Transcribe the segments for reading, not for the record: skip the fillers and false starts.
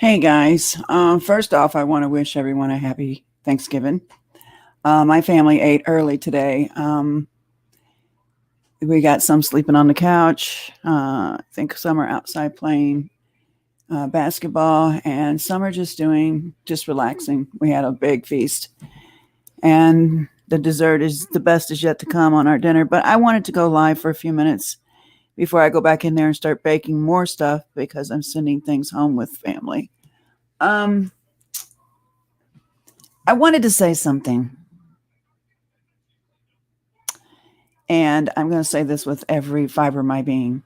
Hey guys, first off, I want to wish everyone a happy Thanksgiving. My family ate early today. We got some sleeping on the couch. I think some are outside playing basketball, and some are just relaxing. We had a big feast, and the dessert is the best is yet to come on our dinner. But I wanted to go live for a few minutes before I go back in there and start baking more stuff because I'm sending things home with family. Um, I wanted to say something. And I'm going to say this with every fiber of my being.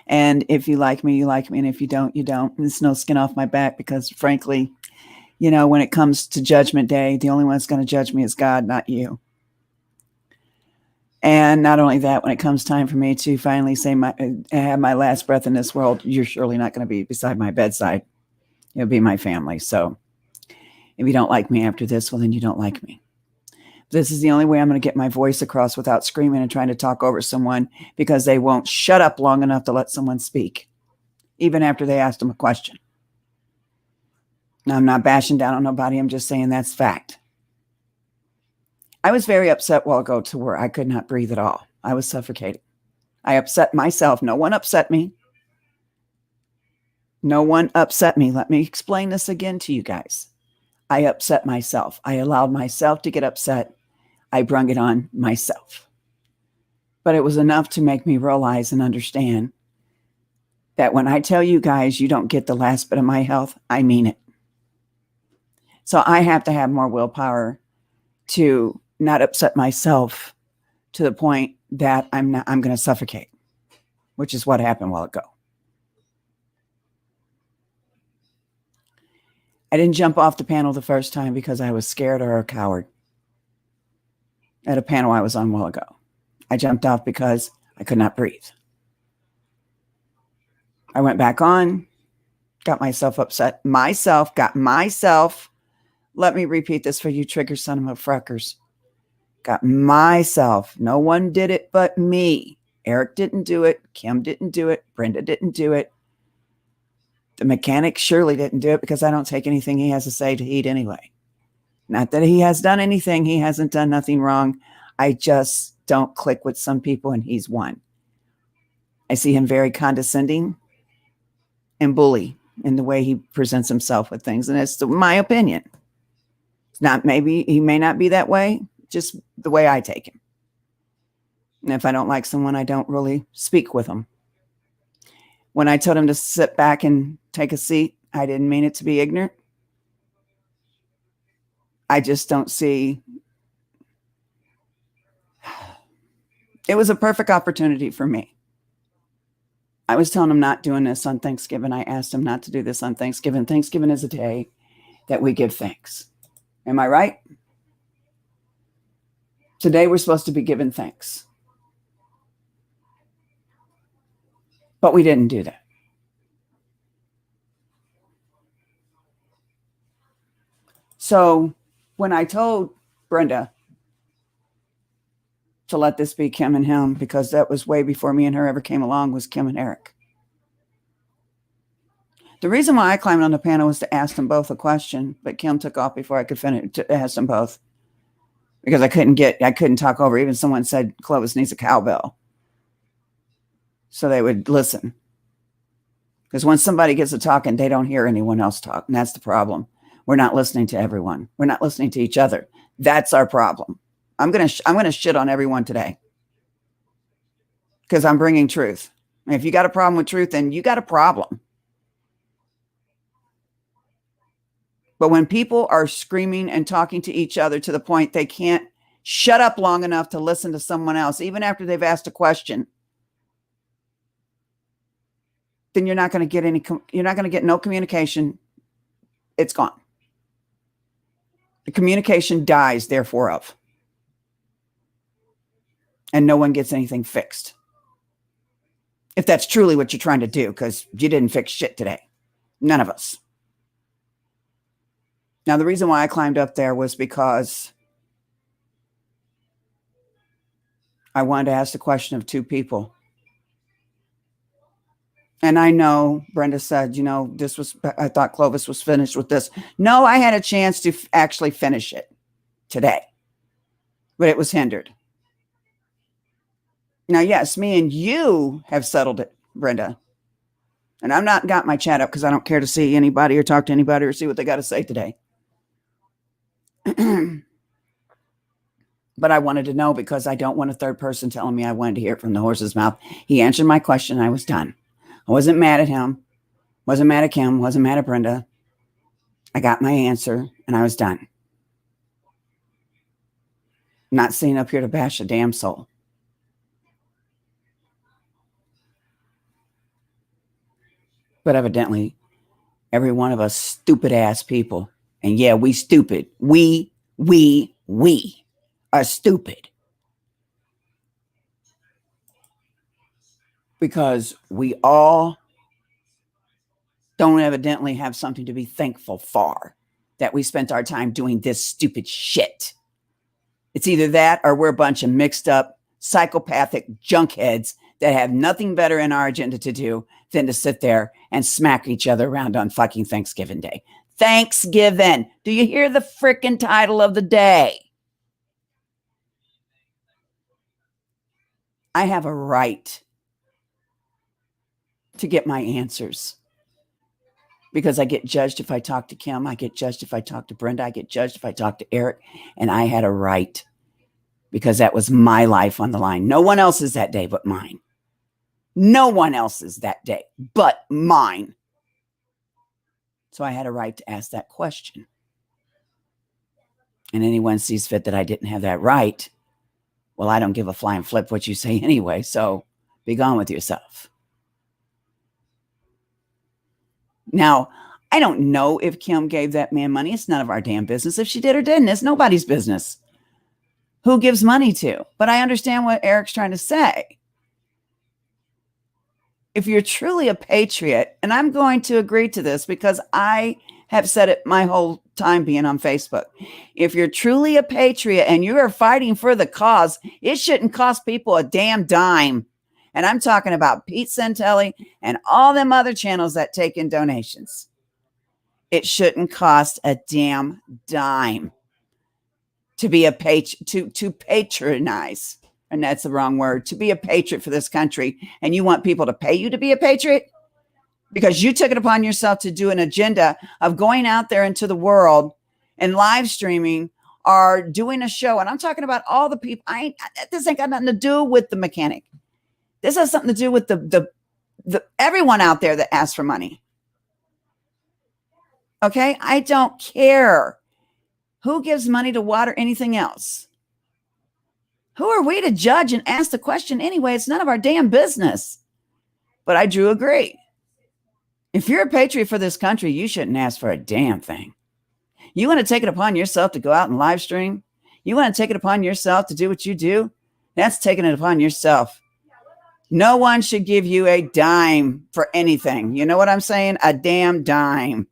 And if you like me, you like me. And if you don't, you don't. There's no skin off my back because, frankly, when it comes to judgment day, the only one that's going to judge me is God, not you. And not only that, when it comes time for me to finally have my last breath in this world, you're surely not going to be beside my bedside. You'll be my family. So if you don't like me after this, well, then you don't like me. This is the only way I'm going to get my voice across without screaming and trying to talk over someone because they won't shut up long enough to let someone speak, even after they asked them a question. Now, I'm not bashing down on nobody. I'm just saying that's fact. I was very upset a while ago to where I could not breathe at all. I was suffocating. I upset myself. No one upset me. No one upset me. Let me explain this again to you guys. I upset myself. I allowed myself to get upset. I brung it on myself. But it was enough to make me realize and understand that when I tell you guys you don't get the last bit of my health, I mean it. So I have to have more willpower to not upset myself to the point that I'm going to suffocate, which is what happened a while ago. I didn't jump off the panel the first time because I was scared or a coward. At a panel I was on a while ago, I jumped off because I could not breathe. I went back on, got myself upset. Let me repeat this for you trigger son of a fruckers. Got myself. No one did it but me. Eric didn't do it. Kim didn't do it. Brenda didn't do it. The mechanic surely didn't do it because I don't take anything he has to say to heed anyway. Not that he has done anything. He hasn't done nothing wrong. I just don't click with some people, and he's one. I see him very condescending and bully in the way he presents himself with things. And it's my opinion. It's not, maybe he may not be that way, just the way I take him. And if I don't like someone, I don't really speak with them. When I told him to sit back and take a seat, I didn't mean it to be ignorant. I just don't see. It was a perfect opportunity for me. I was telling him not doing this on Thanksgiving. I asked him not to do this on Thanksgiving. Thanksgiving is a day that we give thanks. Am I right? Today we're supposed to be giving thanks. But we didn't do that. So when I told Brenda to let this be Kim and him, because that was way before me and her ever came along, was Kim and Eric. The reason why I climbed on the panel was to ask them both a question, but Kim took off before I could finish to ask them both because I couldn't talk over. Even someone said Clovis needs a cowbell so they would listen. Because when somebody gets to talking, they don't hear anyone else talk, and that's the problem. We're not listening to everyone. We're not listening to each other. That's our problem. I'm gonna shit on everyone today because I'm bringing truth. And if you got a problem with truth, then you got a problem. But when people are screaming and talking to each other to the point they can't shut up long enough to listen to someone else, even after they've asked a question, then you're not going to get no communication. It's gone. The communication dies, therefore of. And no one gets anything fixed. If that's truly what you're trying to do, because you didn't fix shit today. None of us. Now, the reason why I climbed up there was because I wanted to ask the question of two people. And I know Brenda said, I thought Clovis was finished with this. No, I had a chance to actually finish it today, but it was hindered. Now, yes, me and you have settled it, Brenda. And I've not got my chat up because I don't care to see anybody or talk to anybody or see what they got to say today. But I wanted to know because I don't want a third person telling me I wanted to hear it from the horse's mouth. He answered my question. I was done. I wasn't mad at him. Wasn't mad at Kim. Wasn't mad at Brenda. I got my answer and I was done. Not sitting up here to bash a damn soul. But evidently, every one of us stupid ass people, and yeah, we stupid. We are stupid. Because we all don't evidently have something to be thankful for, that we spent our time doing this stupid shit. It's either that or we're a bunch of mixed up, psychopathic junkheads that have nothing better in our agenda to do than to sit there and smack each other around on fucking Thanksgiving Day. Thanksgiving. Do you hear the freaking title of the day? I have a right to get my answers because I get judged if I talk to Kim. I get judged if I talk to Brenda. I get judged if I talk to Eric. And I had a right because that was my life on the line. No one else's that day but mine. No one else's that day but mine. So I had a right to ask that question. And anyone sees fit that I didn't have that right, well, I don't give a flying flip what you say anyway. So be gone with yourself. Now, I don't know if Kim gave that man money. It's none of our damn business. If she did or didn't, it's nobody's business who gives money to. But I understand what Eric's trying to say. If you're truly a patriot, and I'm going to agree to this because I have said it my whole time being on Facebook. If you're truly a patriot and you are fighting for the cause, it shouldn't cost people a damn dime. And I'm talking about Pete Santelli and all them other channels that take in donations. It shouldn't cost a damn dime to be a to patronize. And that's the wrong word, to be a patriot for this country. And you want people to pay you to be a patriot because you took it upon yourself to do an agenda of going out there into the world and live streaming or doing a show. And I'm talking about all the people. This ain't got nothing to do with the mechanic. This has something to do with the everyone out there that asks for money. Okay? I don't care who gives money to water anything else. Who are we to judge and ask the question anyway? It's none of our damn business. But I do agree. If you're a patriot for this country, you shouldn't ask for a damn thing. You want to take it upon yourself to go out and live stream? You want to take it upon yourself to do what you do? That's taking it upon yourself. No one should give you a dime for anything. You know what I'm saying? A damn dime.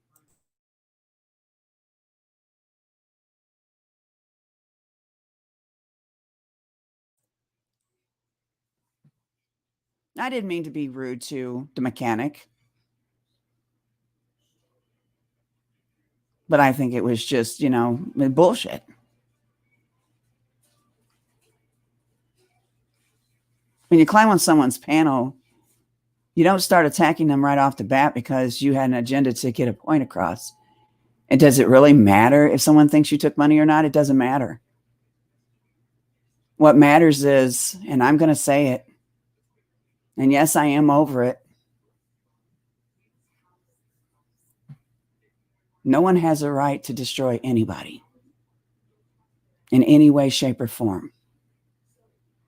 I didn't mean to be rude to the mechanic. But I think it was just, bullshit. When you climb on someone's panel, you don't start attacking them right off the bat because you had an agenda to get a point across. And does it really matter if someone thinks you took money or not? It doesn't matter. What matters is, and I'm going to say it, and yes, I am over it. No one has a right to destroy anybody in any way, shape, or form.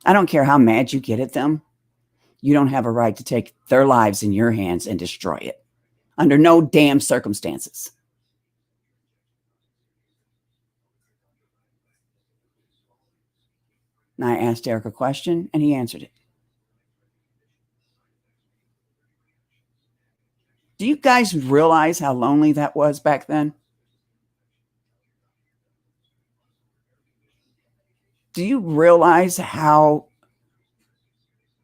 I don't care how mad you get at them. You don't have a right to take their lives in your hands and destroy it under no damn circumstances. And I asked Eric a question and he answered it. Do you guys realize how lonely that was back then? Do you realize how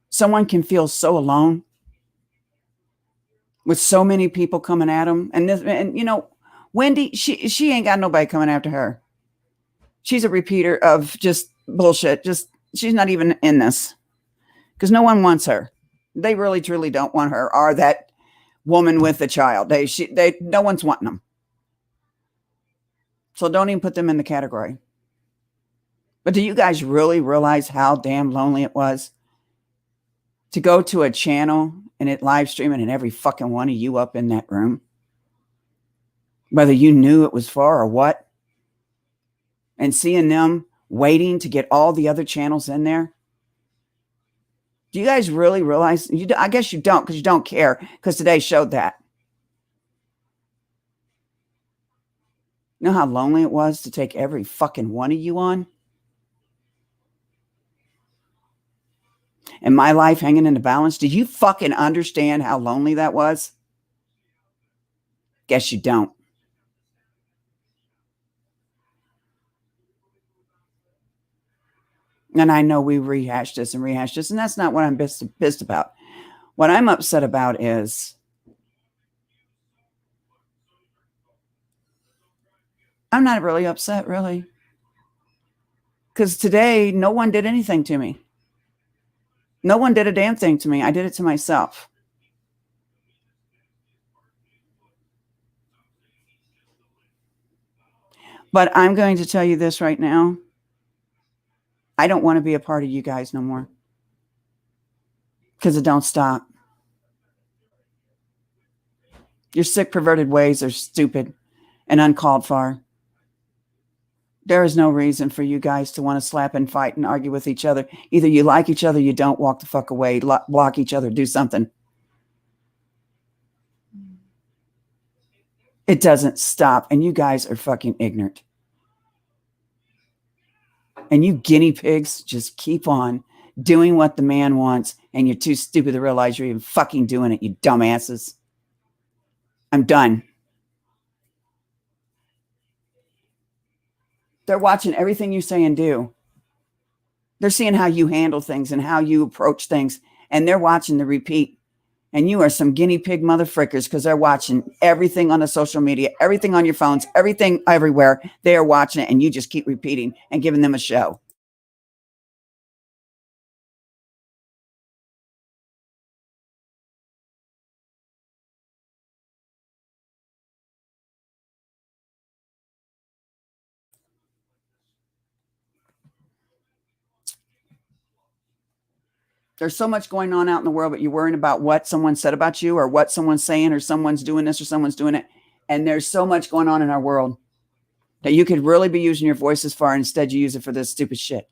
someone can feel so alone? with so many people coming at him. And you know, Wendy, she ain't got nobody coming after her. She's a repeater of just bullshit. Just she's not even in this because no one wants her. They really truly don't want her or that woman with the child. They no one's wanting them. So don't even put them in the category. But do you guys really realize how damn lonely it was to go to a channel and it live streaming and every fucking one of you up in that room? Whether you knew it was for or what, and seeing them waiting to get all the other channels in there. Do you guys really realize? I guess you don't because you don't care because today showed that. You know how lonely it was to take every fucking one of you on? And my life hanging in the balance? Did you fucking understand how lonely that was? Guess you don't. And I know we rehashed this, and that's not what I'm pissed about. What I'm upset about is I'm not really upset, really. Because today, no one did anything to me. No one did a damn thing to me. I did it to myself. But I'm going to tell you this right now. I don't want to be a part of you guys no more. Because it don't stop. Your sick, perverted ways are stupid and uncalled for. There is no reason for you guys to want to slap and fight and argue with each other. Either you like each other, you don't, walk the fuck away, block each other, do something. It doesn't stop. And you guys are fucking ignorant. And you guinea pigs just keep on doing what the man wants. And you're too stupid to realize you're even fucking doing it, you dumbasses. I'm done. They're watching everything you say and do. They're seeing how you handle things and how you approach things. And they're watching the repeat. And you are some guinea pig motherfrickers because they're watching everything on the social media, everything on your phones, everything everywhere. They are watching it and you just keep repeating and giving them a show. There's so much going on out in the world, but you're worrying about what someone said about you or what someone's saying or someone's doing this or someone's doing it. And there's so much going on in our world that you could really be using your voice as far. Instead, you use it for this stupid shit.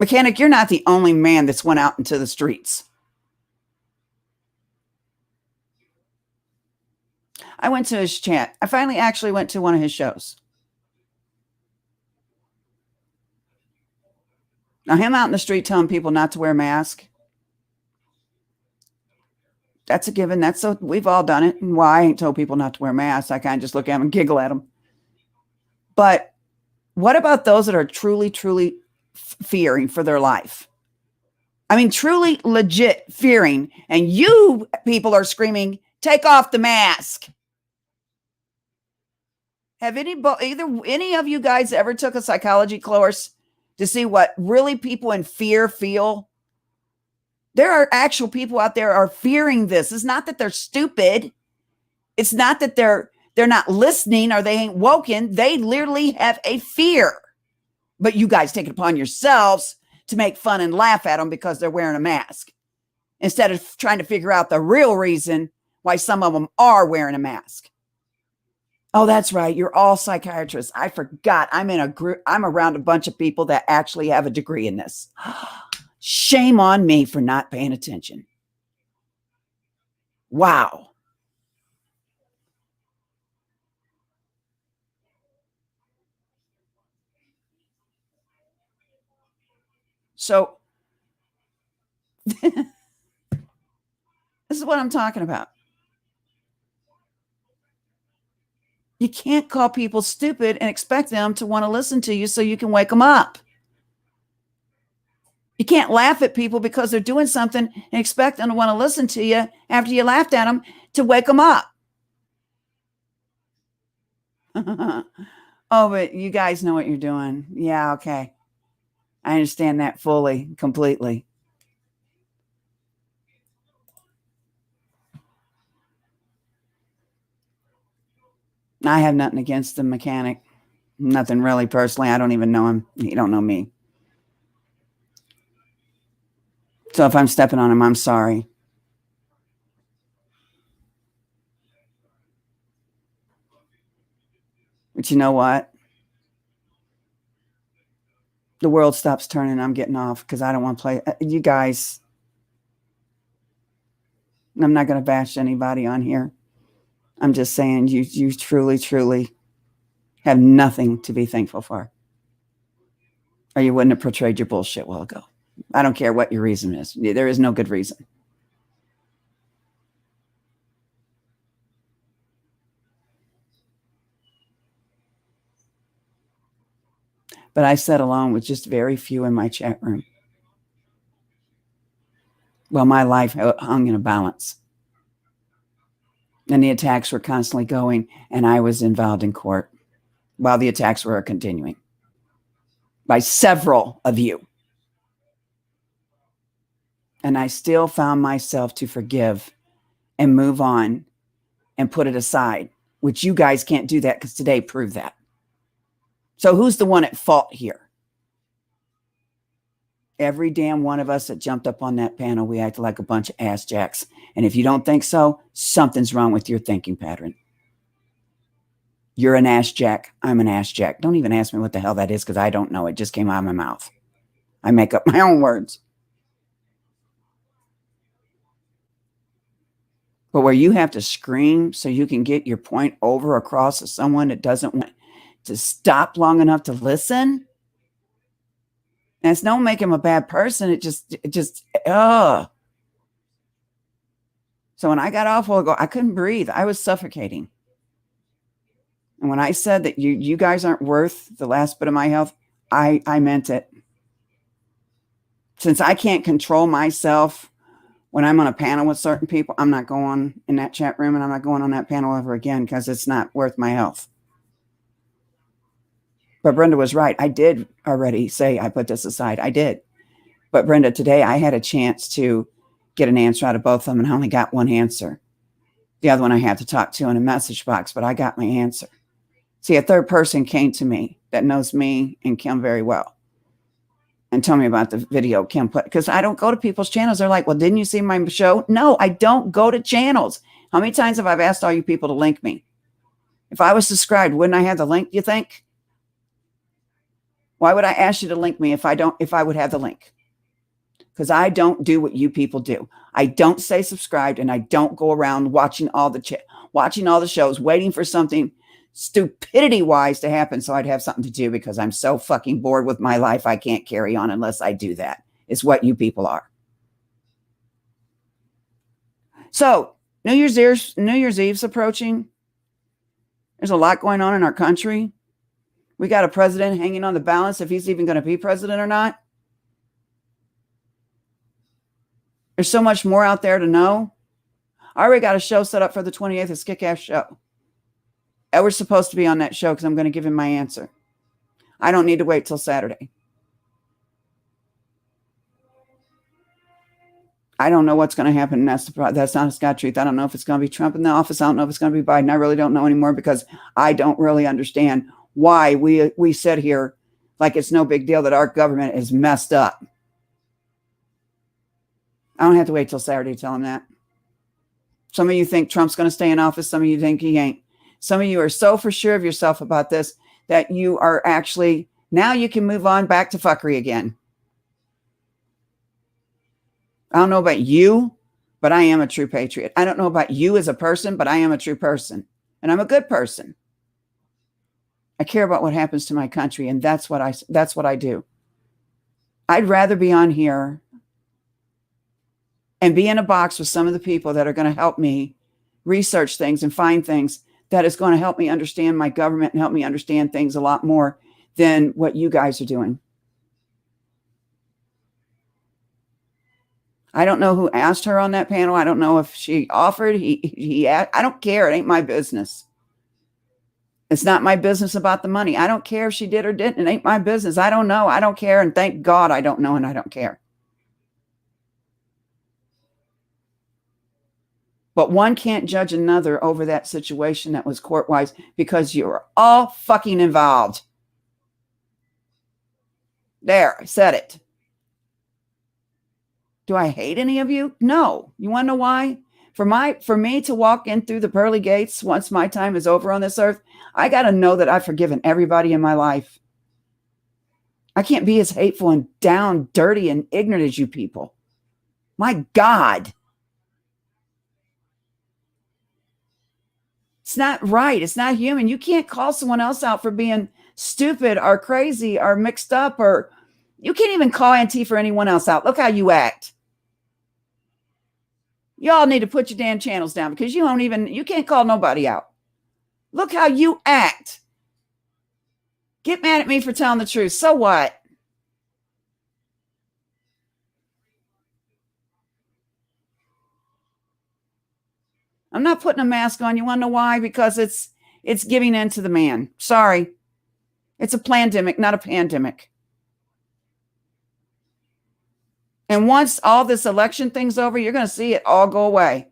Mechanic, you're not the only man that's went out into the streets. I went to his chat. I finally actually went to one of his shows. Now, him out in the street telling people not to wear a mask, that's a given. We've all done it. And why I ain't told people not to wear masks. I kind of just look at them and giggle at them. But what about those that are truly, truly fearing for their life? I mean, truly legit fearing. And you people are screaming, take off the mask. Have any of you guys ever took a psychology course to see what really people in fear feel? There are actual people out there are fearing this. It's not that they're stupid. It's not that they're not listening or they ain't woken. They literally have a fear. But you guys take it upon yourselves to make fun and laugh at them because they're wearing a mask instead of trying to figure out the real reason why some of them are wearing a mask. Oh, that's right. You're all psychiatrists. I forgot. I'm in a group. I'm around a bunch of people that actually have a degree in this. Shame on me for not paying attention. Wow. So this is what I'm talking about. You can't call people stupid and expect them to want to listen to you so you can wake them up. You can't laugh at people because they're doing something and expect them to want to listen to you after you laughed at them to wake them up. Oh, but you guys know what you're doing. Yeah, okay. I understand that fully, completely. I have nothing against the mechanic. Nothing really personally. I don't even know him. He don't know me. So if I'm stepping on him, I'm sorry. But you know what? The world stops turning. I'm getting off because I don't want to play. You guys, I'm not going to bash anybody on here. I'm just saying you truly, truly have nothing to be thankful for. Or you wouldn't have portrayed your bullshit a while ago. I don't care what your reason is. There is no good reason. But I sat alone with just very few in my chat room. Well, my life hung in a balance. And the attacks were constantly going, and I was involved in court while the attacks were continuing by several of you. And I still found myself to forgive and move on and put it aside, which you guys can't do that because today proved that. So who's the one at fault here? Every damn one of us that jumped up on that panel, we acted like a bunch of ass jacks. And if you don't think so, something's wrong with your thinking pattern. You're an ass jack. I'm an ass jack. Don't even ask me what the hell that is because I don't know. It just came out of my mouth. I make up my own words. But where you have to scream so you can get your point over across to someone that doesn't want to stop long enough to listen. And it's no make him a bad person. It just, So when I got off a while ago, I couldn't breathe. I was suffocating. And when I said that you guys aren't worth the last bit of my health, I meant it. Since I can't control myself when I'm on a panel with certain people, I'm not going in that chat room and I'm not going on that panel ever again because it's not worth my health. But Brenda was right. I did already say I put this aside. I did. But Brenda, today I had a chance to get an answer out of both of them and I only got one answer. The other one I had to talk to in a message box, but I got my answer. See, a third person came to me that knows me and Kim very well and told me about the video Kim put, because I don't go to people's channels. They're like, well, didn't you see my show? No, I don't go to channels. How many times have I asked all you people to link me? If I was subscribed, wouldn't I have the link, you think? Why would I ask you to link me if I would have the link? Because I don't do what you people do. I don't say subscribed and I don't go around watching all the shows, waiting for something stupidity-wise to happen so I'd have something to do because I'm so fucking bored with my life I can't carry on unless I do that. It's what you people are. So New Year's Eve's approaching. There's a lot going on in our country. We got a president hanging on the balance if he's even going to be president or not. There's so much more out there to know. I already got a show set up for the 28th, a kick-ass show. Edward's supposed to be on that show because I'm going to give him my answer. I don't need to wait till Saturday. I don't know what's going to happen. That's not a Scott truth. I don't know if it's going to be Trump in the office. I don't know if it's going to be Biden. I really don't know anymore because I don't really understand why we sit here like it's no big deal that our government is messed up. I don't have to wait till Saturday to tell him that. Some of you think Trump's going to stay in office. Some of you think he ain't. Some of you are so for sure of yourself about this that you are actually, now you can move on back to fuckery again. I don't know about you, but I am a true patriot. I don't know about you as a person, but I am a true person. And I'm a good person. I care about what happens to my country, and that's what I do. I'd rather be on here and be in a box with some of the people that are going to help me research things and find things that is going to help me understand my government and help me understand things a lot more than what you guys are doing. I don't know who asked her on that panel. I don't know if she offered. I don't care. It ain't my business. It's not my business about the money. I don't care if she did or didn't. It ain't my business. I don't know. I don't care. And thank God I don't know and I don't care. But one can't judge another over that situation that was court-wise because you're all fucking involved. There, I said it. Do I hate any of you? No. You want to know why? For me to walk in through the pearly gates once my time is over on this earth, I got to know that I've forgiven everybody in my life. I can't be as hateful and down, dirty, and ignorant as you people. My God. It's not right. It's not human. You can't call someone else out for being stupid or crazy or mixed up, or you can't even call Antifa or anyone else out. Look how you act. Y'all need to put your damn channels down because you can't call nobody out. Look how you act. Get mad at me for telling the truth. So what? I'm not putting a mask on. You want to know why? Because it's giving in to the man. Sorry. It's a plandemic, not a pandemic. And once all this election thing's over, you're going to see it all go away.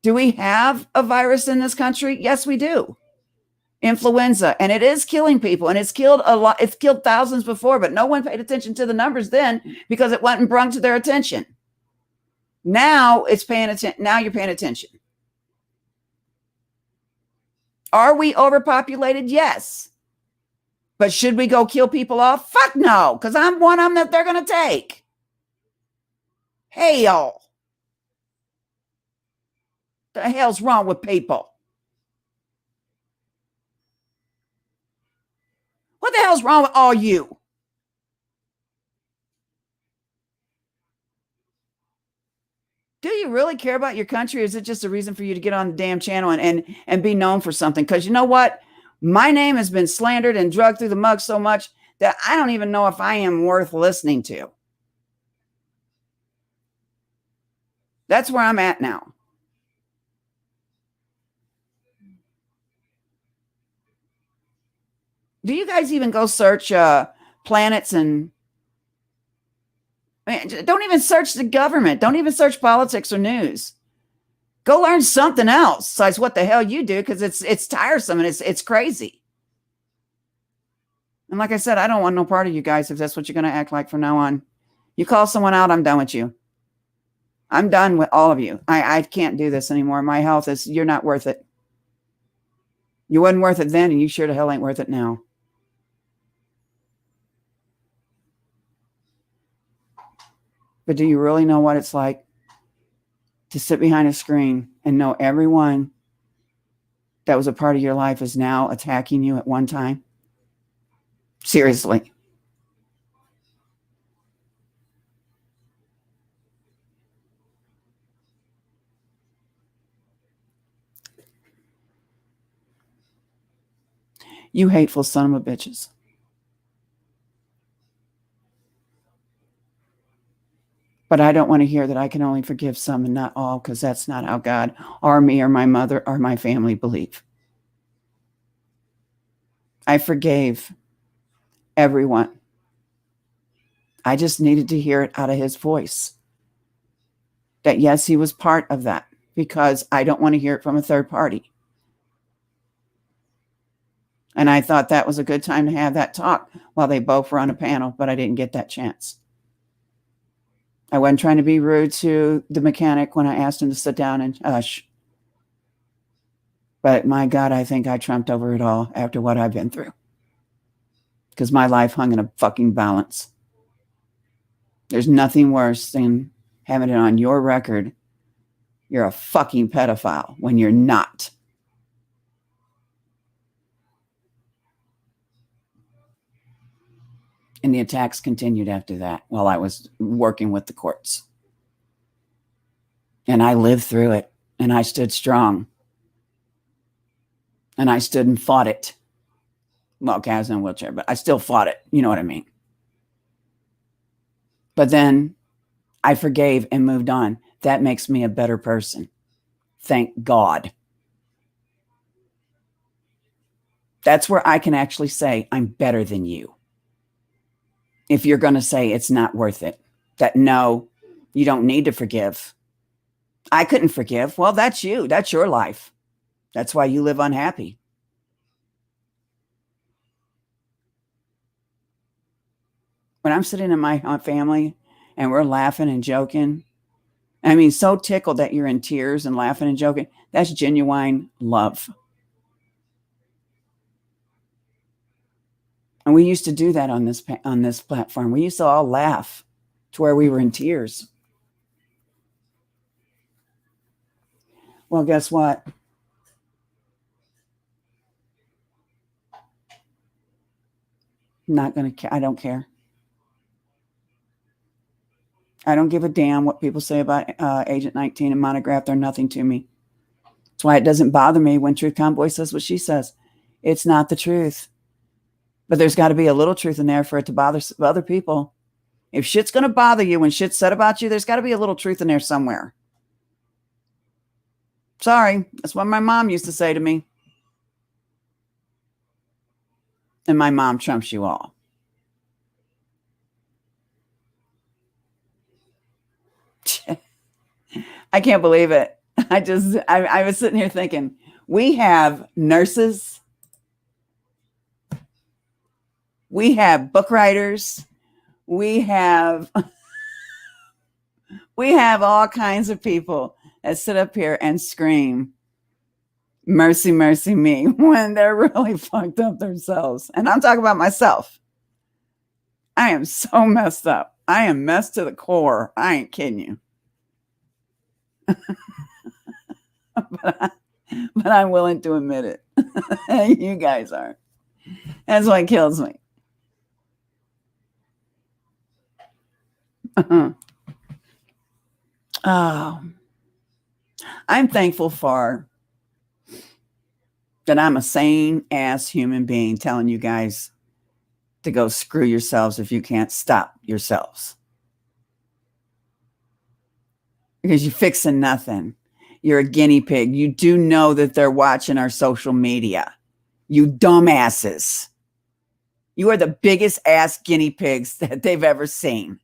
Do we have a virus in this country? Yes, we do. Influenza. And it is killing people. And it's killed a lot. It's killed thousands before, but no one paid attention to the numbers then because it wasn't brought to their attention. Now it's paying attention. Now you're paying attention. Are we overpopulated? Yes. But should we go kill people off? Fuck no, because I'm one of them that they're going to take. Hell. The hell's wrong with people? What the hell's wrong with all you? Do you really care about your country? Or is it just a reason for you to get on the damn channel and be known for something? Because you know what? My name has been slandered and dragged through the mud so much that I don't even know if I am worth listening to. That's where I'm at now. Do you guys even go search planets and don't even search the government? Don't even search politics or news. Go learn something else besides what the hell you do, because it's tiresome and it's crazy. And like I said, I don't want no part of you guys if that's what you're going to act like from now on. You call someone out, I'm done with you. I'm done with all of you. I can't do this anymore. My health is, you're not worth it. You wasn't worth it then, and you sure the hell ain't worth it now. But do you really know what it's like to sit behind a screen and know everyone that was a part of your life is now attacking you at one time? Seriously. You hateful son of a bitches. But I don't want to hear that I can only forgive some and not all, because that's not how God or me or my mother or my family believe. I forgave everyone. I just needed to hear it out of his voice. That yes, he was part of that, because I don't want to hear it from a third party. And I thought that was a good time to have that talk while they both were on a panel, but I didn't get that chance. I wasn't trying to be rude to the mechanic when I asked him to sit down and hush. But my God, I think I trumped over it all after what I've been through. Because my life hung in a fucking balance. There's nothing worse than having it on your record you're a fucking pedophile when you're not. And the attacks continued after that while I was working with the courts. And I lived through it, and I stood strong. And I stood and fought it. Well, okay, I was in a wheelchair, but I still fought it. You know what I mean? But then I forgave and moved on. That makes me a better person. Thank God. That's where I can actually say I'm better than you. If you're going to say it's not worth it, that no, you don't need to forgive. I couldn't forgive. Well, that's you. That's your life. That's why you live unhappy. When I'm sitting in my family and we're laughing and joking, I mean, so tickled that you're in tears and laughing and joking, that's genuine love. And we used to do that on this platform. We used to all laugh to where we were in tears. Well, guess what? I'm not going to. I don't care. I don't give a damn what people say about Agent 19 and Monograph. They're nothing to me. That's why it doesn't bother me when Truth Convoy says what she says. It's not the truth. But there's got to be a little truth in there for it to bother other people. If shit's going to bother you when shit's said about you, there's got to be a little truth in there somewhere. Sorry. That's what my mom used to say to me. And my mom trumps you all. I can't believe it. I was sitting here thinking, we have nurses, we have book writers, we have all kinds of people that sit up here and scream, mercy, mercy me, when they're really fucked up themselves. And I'm talking about myself. I am so messed up. I am messed to the core. I ain't kidding you. but I'm willing to admit it. You guys are. That's what kills me. Oh, I'm thankful for that I'm a sane ass human being telling you guys to go screw yourselves if you can't stop yourselves. Because you're fixing nothing. You're a guinea pig. You do know that they're watching our social media. You dumbasses. You are the biggest ass guinea pigs that they've ever seen.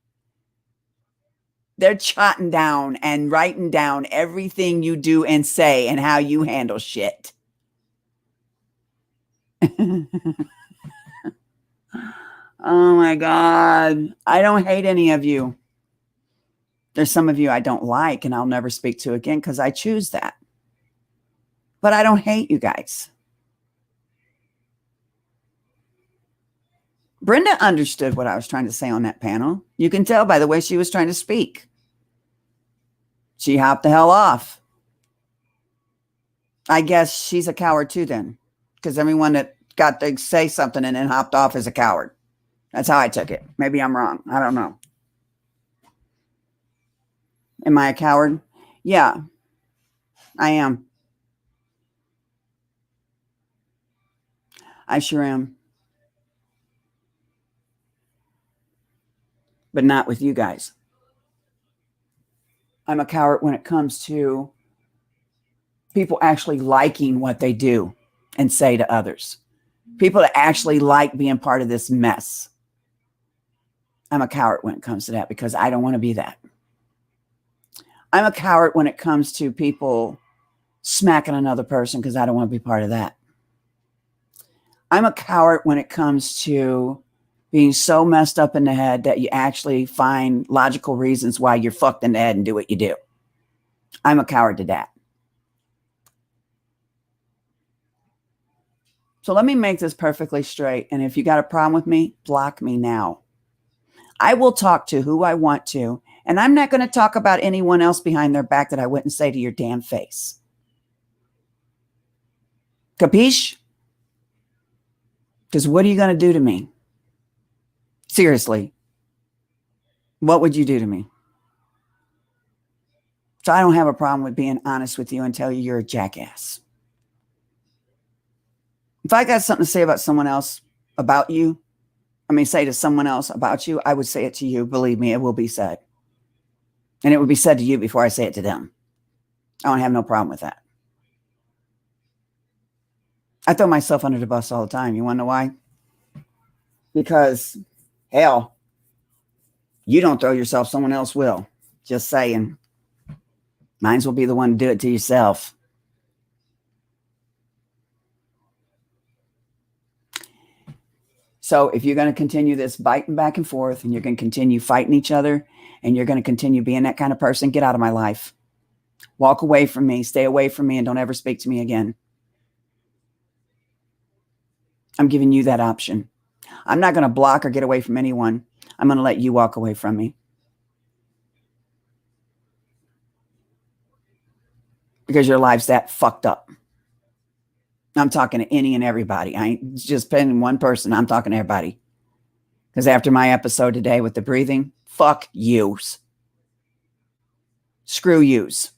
They're jotting down and writing down everything you do and say and how you handle shit. Oh my God. I don't hate any of you. There's some of you I don't like and I'll never speak to again because I choose that. But I don't hate you guys. Brenda understood what I was trying to say on that panel. You can tell by the way she was trying to speak. She hopped the hell off. I guess she's a coward too then, because everyone that got to say something and then hopped off is a coward. That's how I took it. Maybe I'm wrong. I don't know. Am I a coward? Yeah, I am. I sure am. But not with you guys. I'm a coward when it comes to people actually liking what they do and say to others. People that actually like being part of this mess. I'm a coward when it comes to that because I don't want to be that. I'm a coward when it comes to people smacking another person because I don't want to be part of that. I'm a coward when it comes to being so messed up in the head that you actually find logical reasons why you're fucked in the head and do what you do. I'm a coward to that. So let me make this perfectly straight. And if you got a problem with me, block me now. I will talk to who I want to. And I'm not going to talk about anyone else behind their back that I wouldn't say to your damn face. Capiche? Because what are you going to do to me? Seriously. What would you do to me? So I don't have a problem with being honest with you and tell you you're a jackass. If I got something to say about someone else, about you, say to someone else about you, I would say it to you. Believe me, it will be said. And it would be said to you before I say it to them. I don't have no problem with that. I throw myself under the bus all the time. You want to know why? Because, hell, you don't throw yourself, someone else will. Just saying. Might as well be the one to do it to yourself. So if you're going to continue this biting back and forth and you're going to continue fighting each other and you're going to continue being that kind of person, get out of my life. Walk away from me, stay away from me, and don't ever speak to me again. I'm giving you that option. I'm not going to block or get away from anyone. I'm going to let you walk away from me. Because your life's that fucked up. I'm talking to any and everybody. I ain't just picking one person. I'm talking to everybody. Because after my episode today with the breathing, fuck yous. Screw yous.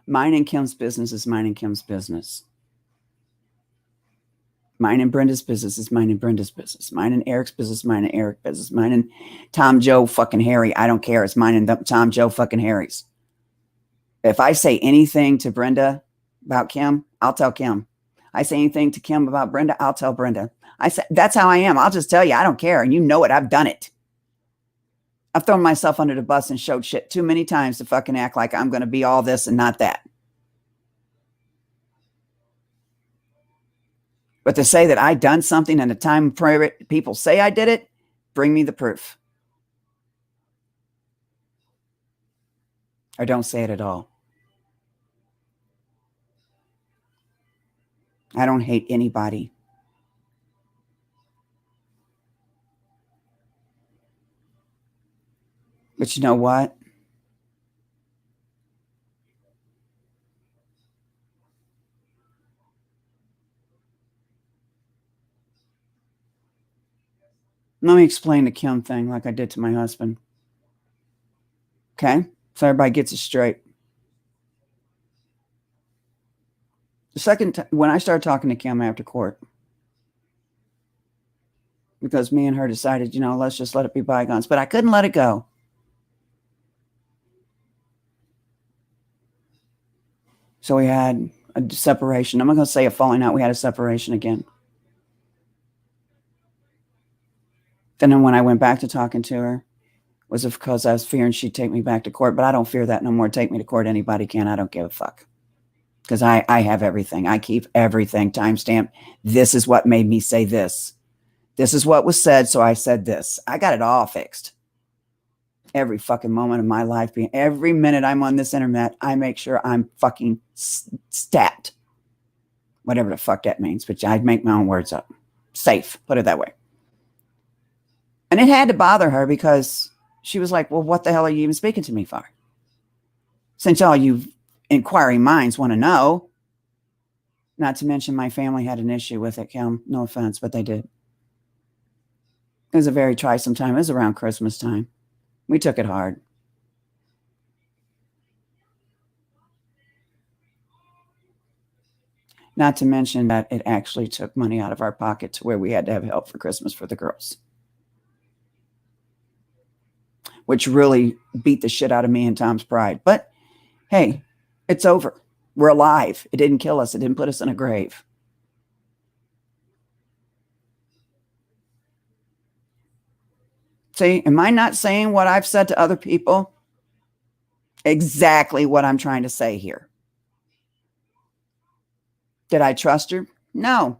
Mine and Kim's business is mine and Kim's business. Mine and Brenda's business is mine and Brenda's business. Mine and Eric's business, mine and Eric's business. Mine and Tom, Joe, fucking Harry. I don't care. It's mine and Tom, Joe, fucking Harry's. If I say anything to Brenda about Kim, I'll tell Kim. I say anything to Kim about Brenda, I'll tell Brenda. I say that's how I am. I'll just tell you, I don't care. And you know it. I've done it. I've thrown myself under the bus and showed shit too many times to fucking act like I'm going to be all this and not that. But to say that I done something in a time where people say I did it, bring me the proof. Or don't say it at all. I don't hate anybody. But you know what? Let me explain the Kim thing like I did to my husband. Okay? So everybody gets it straight. The second time, when I started talking to Kim after court, because me and her decided, let's just let it be bygones. But I couldn't let it go. So we had a separation. I'm not going to say a falling out. We had a separation again. Then when I went back to talking to her, was because I was fearing she'd take me back to court. But I don't fear that no more. Take me to court. Anybody can. I don't give a fuck. Because I have everything. I keep everything timestamped. This is what made me say this. This is what was said, so I said this. I got it all fixed. Every fucking moment of my life, every minute I'm on this internet, I make sure I'm fucking stat. Whatever the fuck that means, but I make my own words up. Safe, put it that way. And it had to bother her because she was like, well, what the hell are you even speaking to me for? Since all you inquiring minds want to know. Not to mention my family had an issue with it, Kim. No offense, but they did. It was a very trying time. It was around Christmas time. We took it hard. Not to mention that it actually took money out of our pocket to where we had to have help for Christmas for the girls. Which really beat the shit out of me and Tom's pride. But hey, it's over. We're alive. It didn't kill us. It didn't put us in a grave. See, am I not saying what I've said to other people? Exactly what I'm trying to say here. Did I trust her? No.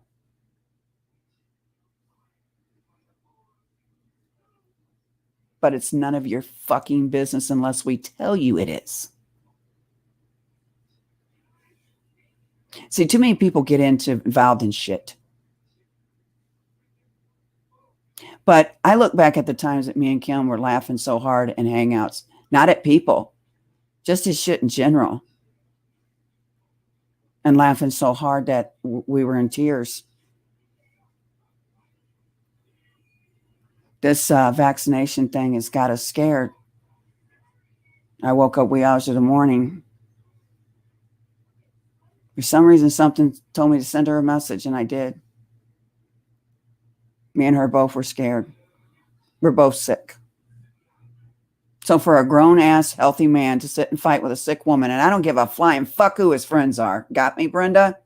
But it's none of your fucking business unless we tell you it is. See, too many people get involved in shit. But I look back at the times that me and Kim were laughing so hard in hangouts, not at people, just at shit in general. And laughing so hard that we were in tears. This vaccination thing has got us scared. I woke up wee hours of the morning. For some reason, something told me to send her a message, and I did. Me and her both were scared. We're both sick. So for a grown-ass, healthy man to sit and fight with a sick woman, and I don't give a flying fuck who his friends are. Got me, Brenda?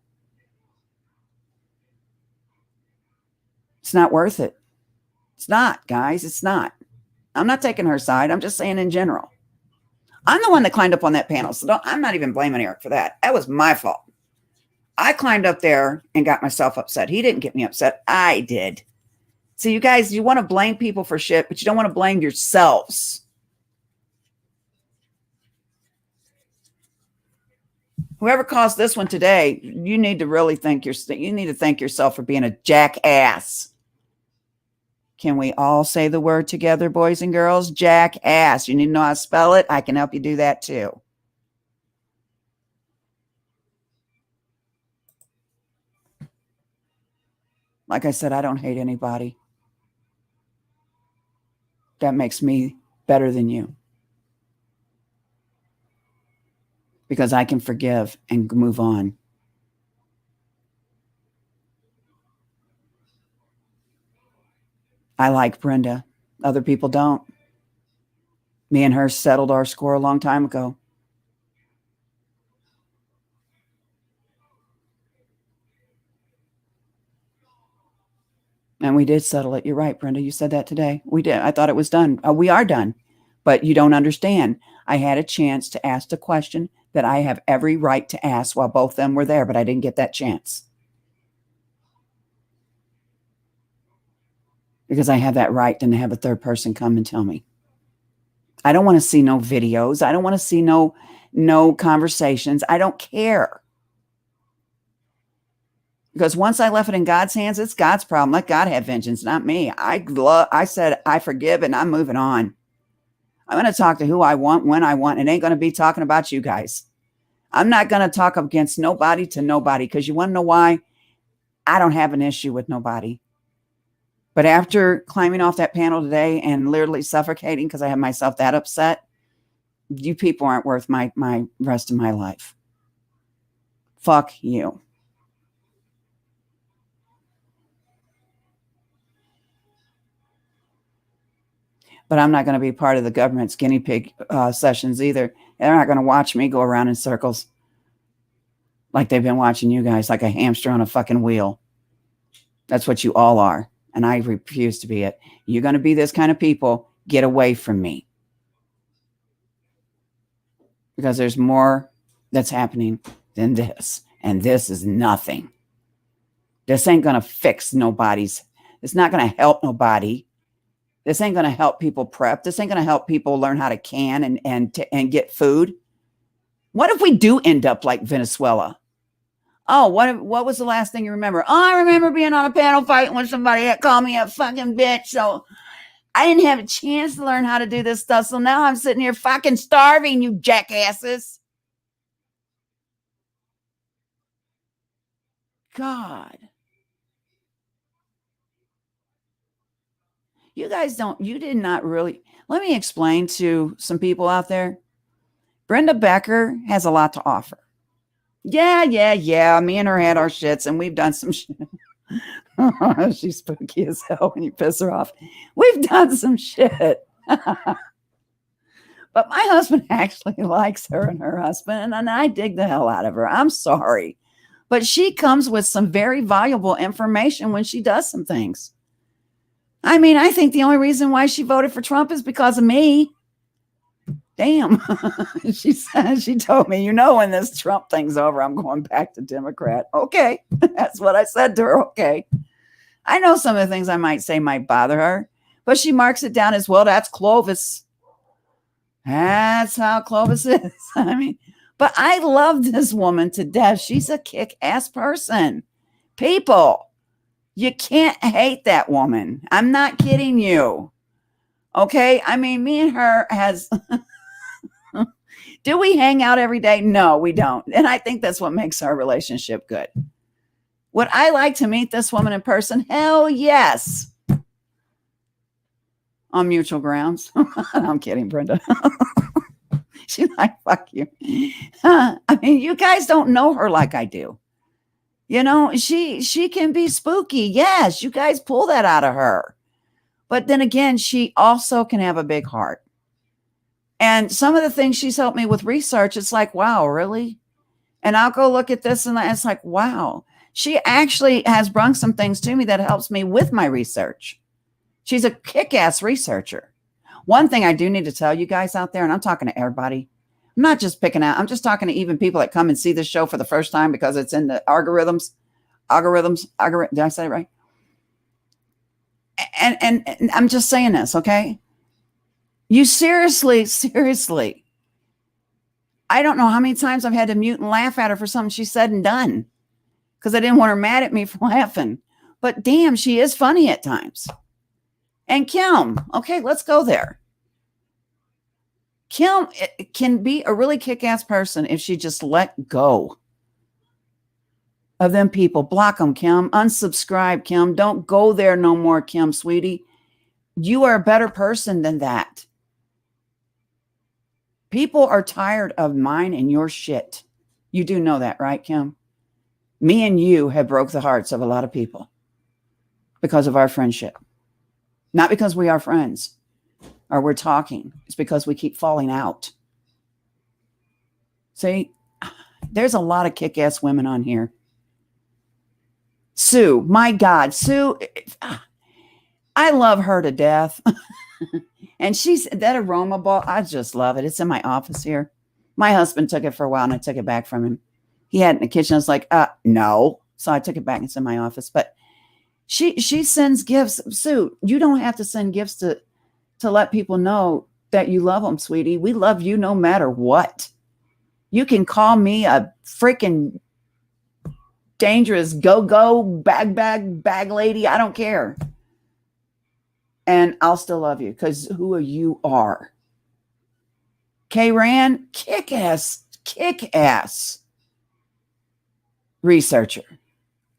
It's not worth it. It's not, guys. It's not. I'm not taking her side. I'm just saying in general. I'm the one that climbed up on that panel, so I'm not even blaming Eric for that. That was my fault. I climbed up there and got myself upset. He didn't get me upset. I did. So you guys, you want to blame people for shit, but you don't want to blame yourselves. Whoever caused this one today, you need to really thank yourself for being a jackass. Can we all say the word together, boys and girls? Jackass. You need to know how to spell it. I can help you do that too. Like I said, I don't hate anybody. That makes me better than you. Because I can forgive and move on. I like Brenda. Other people don't. Me and her settled our score a long time ago. And we did settle it. You're right, Brenda. You said that today. We did. I thought it was done. We are done. But you don't understand. I had a chance to ask the question that I have every right to ask while both of them were there, but I didn't get that chance. Because I have that right to have a third person come and tell me. I don't want to see no videos. I don't want to see no conversations. I don't care. Because once I left it in God's hands, it's God's problem. Let God have vengeance, not me. I said, I forgive and I'm moving on. I'm going to talk to who I want, when I want. It ain't going to be talking about you guys. I'm not going to talk against nobody to nobody because you want to know why? I don't have an issue with nobody. But after climbing off that panel today and literally suffocating because I have myself that upset, you people aren't worth my rest of my life. Fuck you. But I'm not going to be part of the government's guinea pig sessions either. They're not going to watch me go around in circles like they've been watching you guys, like a hamster on a fucking wheel. That's what you all are. And I refuse to be it. You're going to be this kind of people. Get away from me. Because there's more that's happening than this. And this is nothing. This ain't going to fix nobody's. It's not going to help nobody. This ain't going to help people prep. This ain't going to help people learn how to can and get food. What if we do end up like Venezuela? Oh, what was the last thing you remember? Oh, I remember being on a panel fighting with somebody that called me a fucking bitch. So I didn't have a chance to learn how to do this stuff. So now I'm sitting here fucking starving, you jackasses. God. You guys you did not really. Let me explain to some people out there. Brenda Becker has a lot to offer. Yeah. Me and her had our shits and we've done some shit. She's spooky as hell when you piss her off. We've done some shit. But my husband actually likes her and her husband, and I dig the hell out of her. I'm sorry. But she comes with some very valuable information when she does some things. I mean, I think the only reason why she voted for Trump is because of me. Damn. She told me, when this Trump thing's over, I'm going back to Democrat. Okay. That's what I said to her. Okay. I know some of the things I might say might bother her, but she marks it down as, well, that's Clovis. That's how Clovis is. I mean, but I love this woman to death. She's a kick-ass person. People, you can't hate that woman. I'm not kidding you. Okay. I mean, me and her do we hang out every day? No, we don't. And I think that's what makes our relationship good. Would I like to meet this woman in person? Hell yes. On mutual grounds. I'm kidding, Brenda. She's like, fuck you. I mean, you guys don't know her like I do. You know, she can be spooky. Yes, you guys pull that out of her. But then again, she also can have a big heart. And some of the things she's helped me with research, it's like, wow, really? And I'll go look at this and it's like, wow. She actually has brung some things to me that helps me with my research. She's a kick-ass researcher. One thing I do need to tell you guys out there, and I'm talking to everybody, I'm not just picking out, I'm just talking to even people that come and see this show for the first time because it's in the algorithms. Did I say it right? And I'm just saying this, okay? You seriously, I don't know how many times I've had to mute and laugh at her for something she said and done because I didn't want her mad at me for laughing. But damn, she is funny at times. And Kim, okay, let's go there. Kim can be a really kick-ass person if she just let go of them people. Block them, Kim. Unsubscribe, Kim. Don't go there no more, Kim, sweetie. You are a better person than that. People are tired of mine and your shit. You do know that, right, Kim? Me and you have broke the hearts of a lot of people because of our friendship. Not because we are friends or we're talking. It's because we keep falling out. See, there's a lot of kick-ass women on here. Sue, my God, Sue, I love her to death. And she's that aroma ball. I just love it. It's in my office here. My husband took it for a while and I took it back from him. He had it in the kitchen. I was like, no. So I took it back. It's in my office. But she sends gifts. Sue, you don't have to send gifts to let people know that you love them, sweetie. We love you no matter what. You can call me a freaking dangerous go bag lady. I don't care. And I'll still love you because who you are. K-Ran, kick-ass researcher.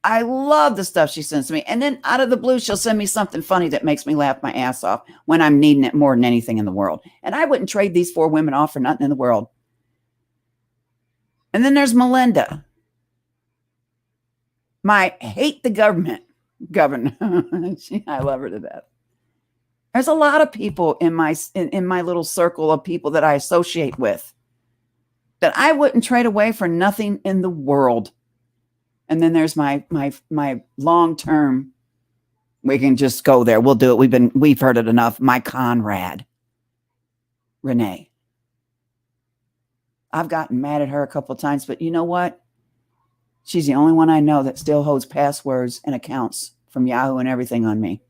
I love the stuff she sends to me. And then out of the blue, she'll send me something funny that makes me laugh my ass off when I'm needing it more than anything in the world. And I wouldn't trade these 4 women off for nothing in the world. And then there's Melinda. My hate the governor. I love her to death. There's a lot of people in my little circle of people that I associate with that I wouldn't trade away for nothing in the world. And then there's my long term. We can just go there. We'll do it. We've heard it enough. My Conrad, Renee. I've gotten mad at her a couple of times, but you know what? She's the only one I know that still holds passwords and accounts from Yahoo and everything on me.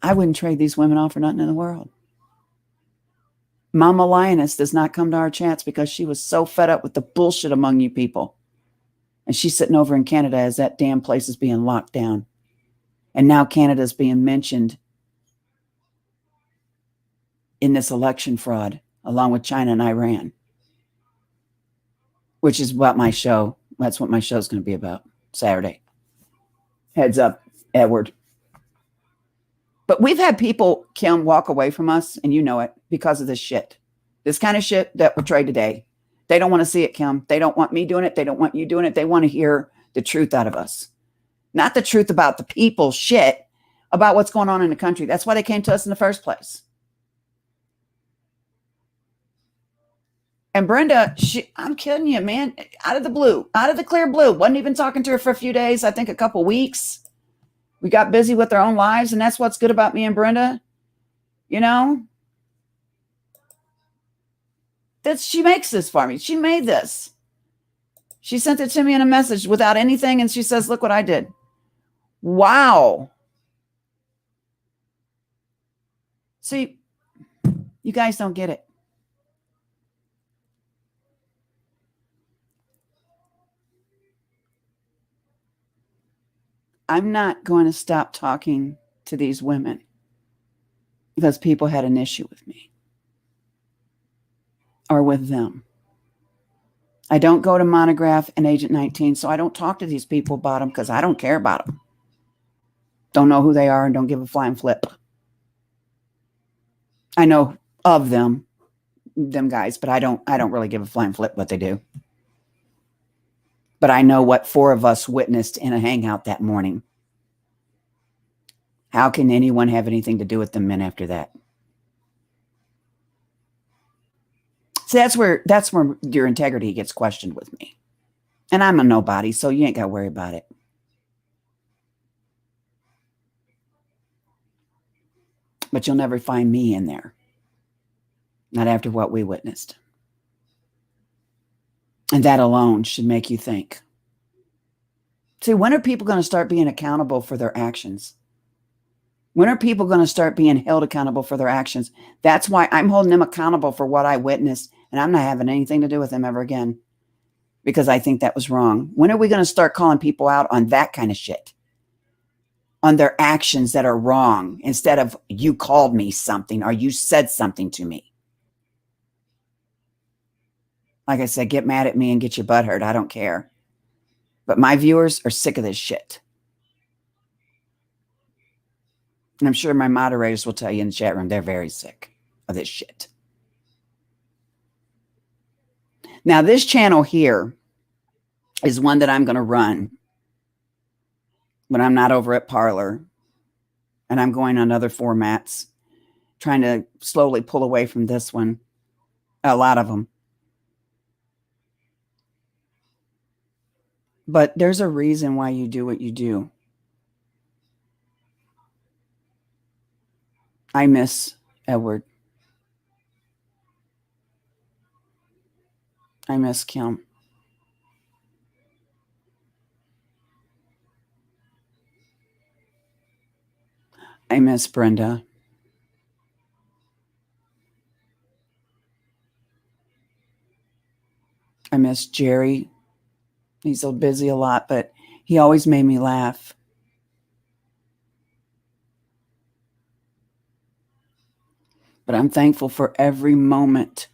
I wouldn't trade these women off for nothing in the world. Mama Lioness does not come to our chats because she was so fed up with the bullshit among you people. And she's sitting over in Canada as that damn place is being locked down. And now Canada's being mentioned in this election fraud, along with China and Iran, which is what my show, that's what my show's going to be about Saturday. Heads up, Edward. But we've had people, Kim, walk away from us, and you know it, because of this shit. This kind of shit that portrayed today. They don't want to see it, Kim. They don't want me doing it. They don't want you doing it. They want to hear the truth out of us. Not the truth about the people, shit, about what's going on in the country. That's why they came to us in the first place. And Brenda, I'm kidding you, man, out of the blue, out of the clear blue. Wasn't even talking to her for a few days, I think a couple weeks. We got busy with our own lives, and that's what's good about me and Brenda. You know? She makes this for me. She made this. She sent it to me in a message without anything, and she says, look what I did. Wow. See, you guys don't get it. I'm not going to stop talking to these women because people had an issue with me or with them. I don't go to Monograph and Agent 19, so I don't talk to these people about them because I don't care about them. Don't know who they are and don't give a flying flip. I know of them, them guys, but I don't really give a flying flip what they do. But I know what 4 of us witnessed in a hangout that morning. How can anyone have anything to do with the men after that? So that's where your integrity gets questioned with me. And I'm a nobody, so you ain't got to worry about it. But you'll never find me in there. Not after what we witnessed. And that alone should make you think. See, when are people going to start being accountable for their actions? When are people going to start being held accountable for their actions? That's why I'm holding them accountable for what I witnessed, and I'm not having anything to do with them ever again because I think that was wrong. When are we going to start calling people out on that kind of shit? On their actions that are wrong instead of you called me something or you said something to me. Like I said, get mad at me and get your butt hurt. I don't care. But my viewers are sick of this shit. And I'm sure my moderators will tell you in the chat room, they're very sick of this shit. Now, this channel here is one that I'm going to run when I'm not over at Parler and I'm going on other formats, trying to slowly pull away from this one, a lot of them. But there's a reason why you do what you do. I miss Edward. I miss Kim. I miss Brenda. I miss Jerry. He's so busy a lot, but he always made me laugh. But I'm thankful for every moment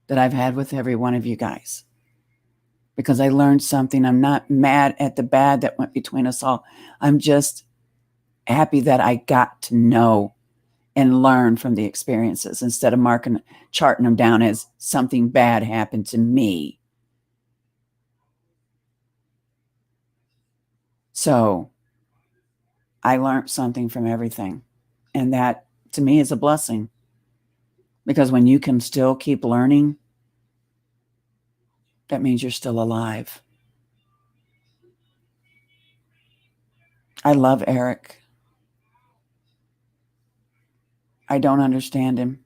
that I've had with every one of you guys because I learned something. I'm not mad at the bad that went between us all. I'm just happy that I got to know and learn from the experiences instead of charting them down as something bad happened to me. So I learned something from everything. And that to me is a blessing. Because when you can still keep learning, that means you're still alive. I love Eric. I don't understand him.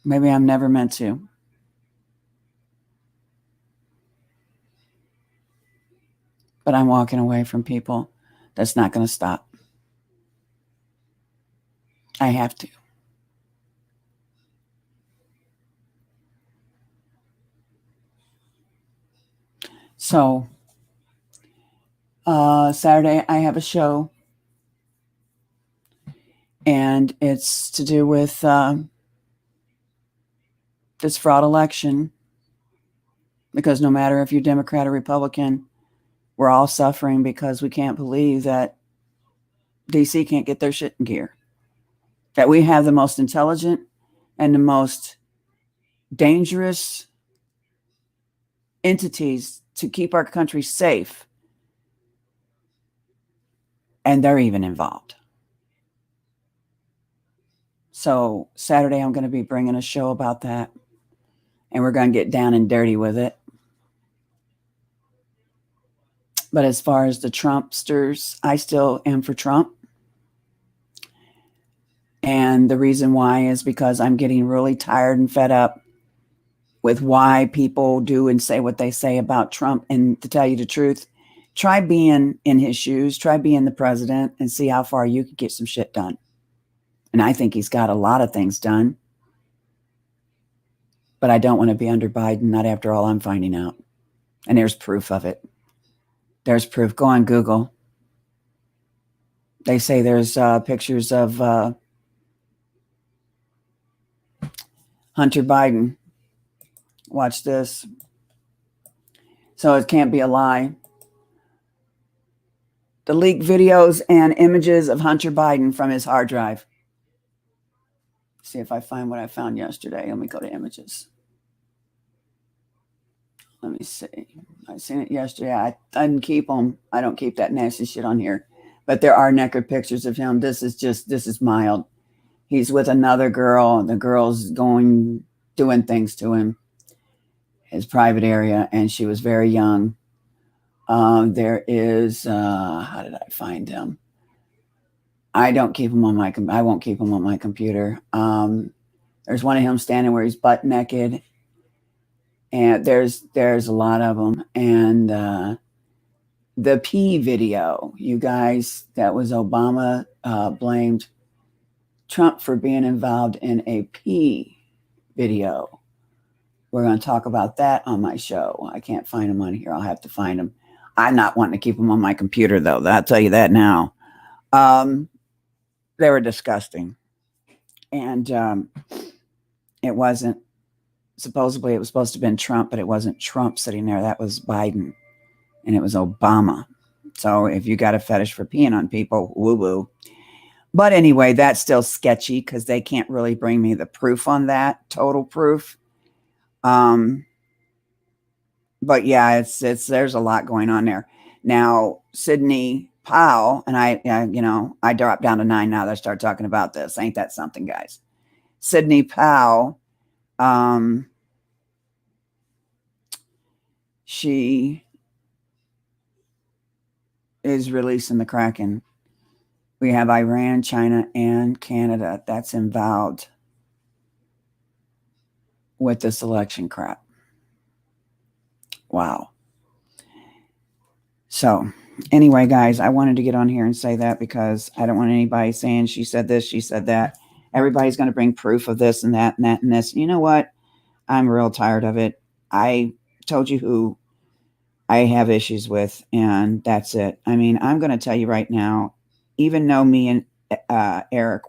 Maybe I'm never meant to. But I'm walking away from people. That's not going to stop. I have to. So, Saturday I have a show. And it's to do with this fraud election. Because no matter if you're Democrat or Republican, we're all suffering because we can't believe that DC can't get their shit in gear. That we have the most intelligent and the most dangerous entities to keep our country safe. And they're even involved. So Saturday, I'm going to be bringing a show about that. And we're going to get down and dirty with it. But as far as the Trumpsters, I still am for Trump. And the reason why is because I'm getting really tired and fed up with why people do and say what they say about Trump. And to tell you the truth, try being in his shoes, try being the president and see how far you could get some shit done. And I think he's got a lot of things done. But I don't want to be under Biden, not after all I'm finding out. And there's proof of it. There's proof. Go on Google. They say there's pictures of Hunter Biden. Watch this. So it can't be a lie. The leaked videos and images of Hunter Biden from his hard drive. See if I find what I found yesterday. Let me go to images. Let me see. I seen it yesterday. I didn't keep them. I don't keep that nasty shit on here. But there are naked pictures of him. This is mild. He's with another girl. The girl's doing things to him, his private area, and she was very young. There is, how did I find him? I don't keep him on my, I won't keep him on my computer. There's one of him standing where he's butt naked, and there's a lot of them. And the P video, you guys, that was Obama blamed Trump for being involved in a P video. We're going to talk about that on my show. I can't find them on here. I'll have to find them. I'm not wanting to keep them on my computer, though. I'll tell you that now. They were disgusting. And it wasn't, supposedly it was supposed to have been Trump, but it wasn't Trump sitting there. That was Biden. And it was Obama. So if you got a fetish for peeing on people, woo-woo. But anyway, that's still sketchy because they can't really bring me the proof on that, total proof. But yeah, it's there's a lot going on there. Now, Sidney Powell, and I dropped down to 9 now that I start talking about this. Ain't that something, guys? Sidney Powell, she is releasing the Kraken. We have Iran, China, and Canada that's involved with this election crap. Wow. So anyway, guys, I wanted to get on here and say that because I don't want anybody saying she said this, she said that. Everybody's going to bring proof of this and that and that and this. You know what? I'm real tired of it. I told you who I have issues with, and that's it. I mean, I'm going to tell you right now, even though me and Eric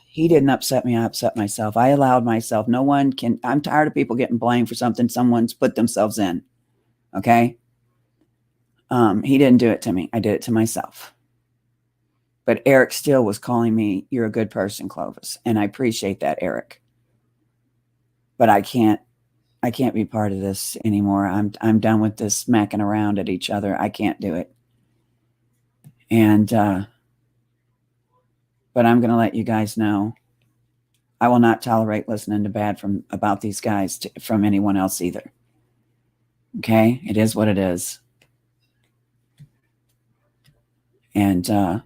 he didn't upset me. I upset myself. I allowed myself. No one can. I'm tired of people getting blamed for something someone's put themselves in. Okay. He didn't do it to me. I did it to myself. But Eric still was calling me, "You're a good person, Clovis." And I appreciate that, Eric. But I can't be part of this anymore. I'm done with this smacking around at each other. I can't do it. And, but I'm going to let you guys know, I will not tolerate listening to bad about these guys from anyone else either. Okay. It is what it is. And, I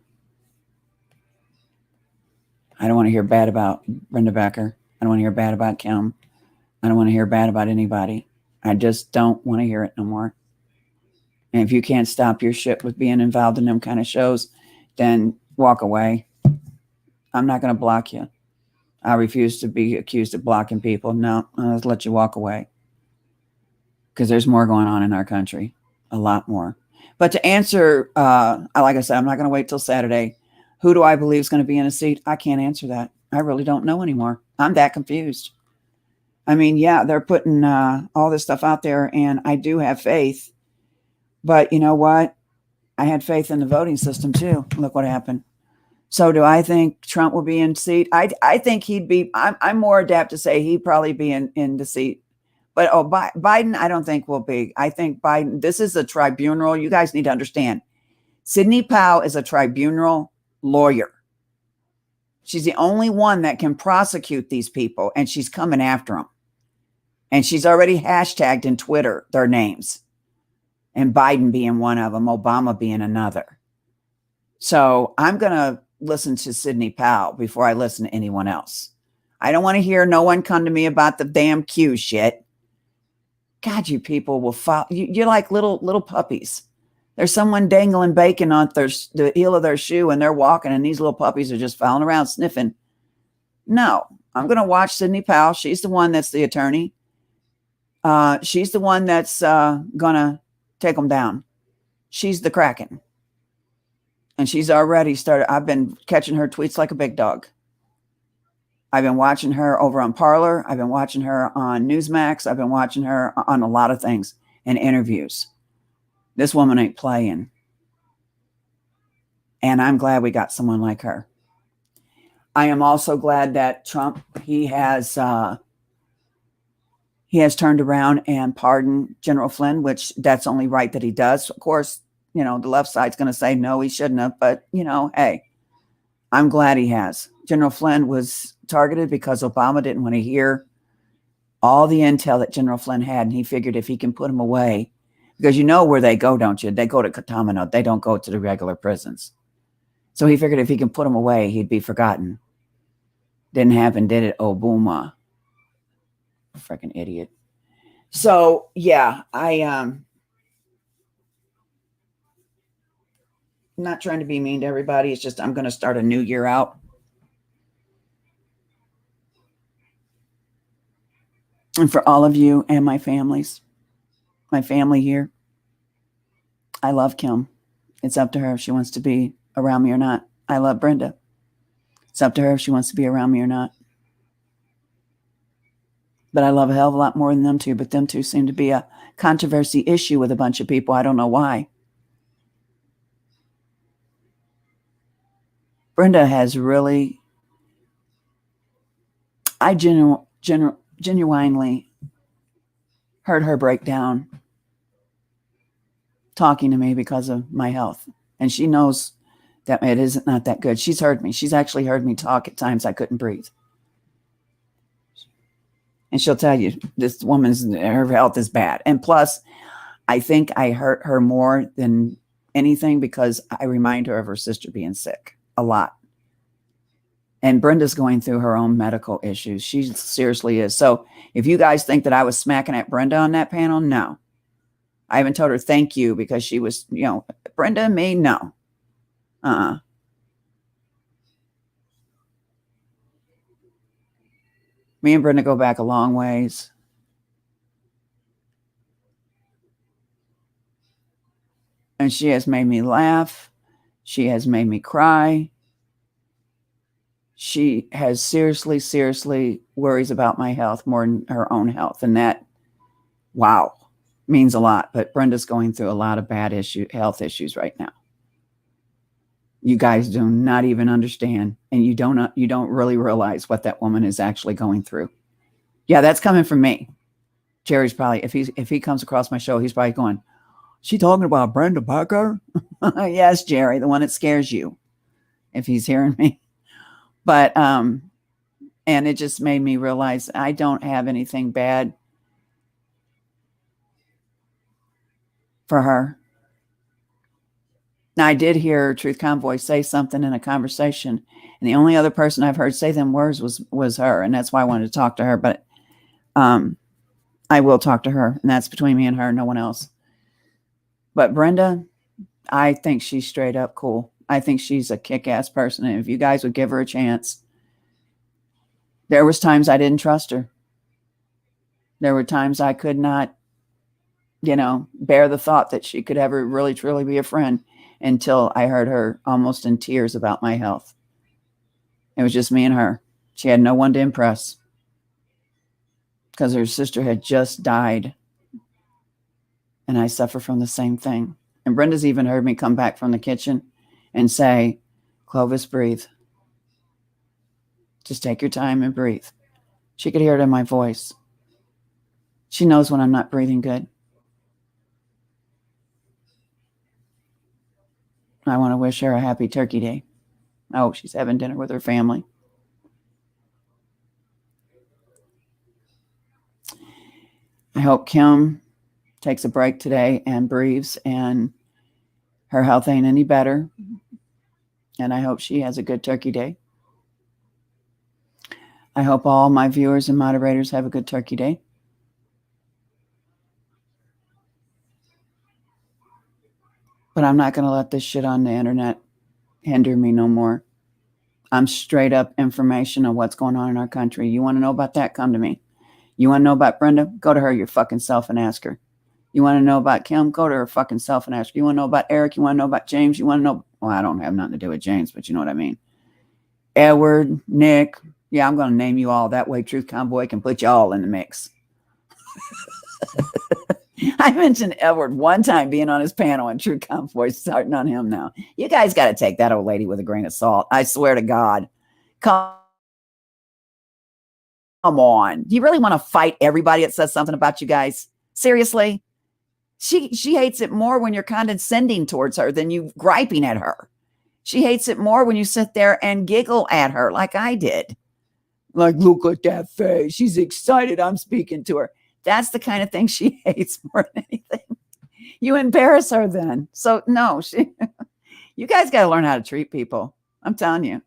don't want to hear bad about Brenda Becker. I don't want to hear bad about Kim. I don't want to hear bad about anybody. I just don't want to hear it no more. And if you can't stop your shit with being involved in them kind of shows, then walk away. I'm not going to block you. I refuse to be accused of blocking people. No, I'll just let you walk away. Because there's more going on in our country. A lot more. But to answer, like I said, I'm not going to wait till Saturday. Who do I believe is going to be in a seat? I can't answer that. I really don't know anymore. I'm that confused. I mean, yeah, they're putting all this stuff out there, and I do have faith. But you know what? I had faith in the voting system, too. Look what happened. So do I think Trump will be in seat? I think he'd be, I'm more adept to say he'd probably be in the seat. But Biden, I don't think will be. I think Biden, this is a tribunal. You guys need to understand. Sidney Powell is a tribunal lawyer. She's the only one that can prosecute these people, and she's coming after them. And she's already hashtagged in Twitter their names. And Biden being one of them, Obama being another. So I'm going to listen to Sidney Powell before I listen to anyone else. I don't want to hear no one come to me about the damn Q shit. God, you people will follow. You're like little puppies. There's someone dangling bacon on the heel of their shoe, and they're walking, and these little puppies are just following around sniffing. No, I'm going to watch Sidney Powell. She's the one that's the attorney. She's the one that's going to take them down. She's the Kraken. And she's already started. I've been catching her tweets like a big dog. I've been watching her over on Parler. I've been watching her on Newsmax. I've been watching her on a lot of things and interviews. This woman ain't playing. And I'm glad we got someone like her. I am also glad that Trump, he has turned around and pardoned General Flynn, which that's only right that he does. Of course, the left side's going to say, no, he shouldn't have. But, hey, I'm glad he has. General Flynn was targeted because Obama didn't want to hear all the intel that General Flynn had. And he figured if he can put him away, because you know where they go, don't you? They go to Guantanamo. They don't go to the regular prisons. So he figured if he can put him away, he'd be forgotten. Didn't happen, did it? Obama. Freaking idiot. So, yeah, I'm not trying to be mean to everybody. It's just I'm going to start a new year out. And for all of you and my family here, I love Kim. It's up to her if she wants to be around me or not. I love Brenda. It's up to her if she wants to be around me or not. But I love a hell of a lot more than them two. But them two seem to be a controversy issue with a bunch of people. I don't know why. Brenda has really, I genuinely heard her break down talking to me because of my health. And she knows that it isn't not that good. She's heard me. She's actually heard me talk at times I couldn't breathe. And she'll tell you, this her health is bad. And plus, I think I hurt her more than anything because I remind her of her sister being sick a lot. And Brenda's going through her own medical issues. She seriously is. So if you guys think that I was smacking at Brenda on that panel, no. I haven't told her thank you because she was, Brenda and me, no. Me and Brenda go back a long ways. And she has made me laugh. She has made me cry. She has seriously worries about my health more than her own health. And that, wow, means a lot. But Brenda's going through a lot of bad health issues right now. You guys do not even understand. And you don't really realize what that woman is actually going through. Yeah, that's coming from me. Jerry's probably, if he comes across my show, he's probably going, she talking about Brenda Becker? Yes, Jerry, the one that scares you, if he's hearing me. But, and it just made me realize I don't have anything bad for her. Now, I did hear Truth Convoy say something in a conversation, and the only other person I've heard say them words was her, and that's why I wanted to talk to her. But I will talk to her, and that's between me and her, no one else. But Brenda, I think she's straight up cool. I think she's a kick-ass person, and if you guys would give her a chance. There was times I didn't trust her. There were times I could not, bear the thought that she could ever really, truly be a friend until I heard her almost in tears about my health. It was just me and her. She had no one to impress because her sister had just died, and I suffer from the same thing. And Brenda's even heard me come back from the kitchen and say, Clovis, breathe. Just take your time and breathe. She could hear it in my voice. She knows when I'm not breathing good. I want to wish her a happy Turkey Day. I hope she's having dinner with her family. I hope Kim takes a break today and breathes and her health ain't any better. And I hope she has a good Turkey Day. I hope all my viewers and moderators have a good Turkey Day. But I'm not going to let this shit on the internet hinder me no more. I'm straight up information on what's going on in our country. You want to know about that? Come to me. You want to know about Brenda? Go to her your fucking self and ask her. You want to know about Kim? Go to her fucking self and ask her. You want to know about Eric? You want to know about James? You want to know? Well, I don't have nothing to do with James, but you know what I mean. Edward, Nick. Yeah, I'm going to name you all. That way Truth Convoy can put you all in the mix. I mentioned Edward one time being on his panel and Truth Convoy starting on him now. You guys got to take that old lady with a grain of salt. I swear to God. Come on. Do you really want to fight everybody that says something about you guys? Seriously? She hates it more when you're condescending towards her than you griping at her. She hates it more when you sit there and giggle at her like I did. Like, look at that face. She's excited I'm speaking to her. That's the kind of thing she hates more than anything. You embarrass her then. So no, you guys got to learn how to treat people. I'm telling you.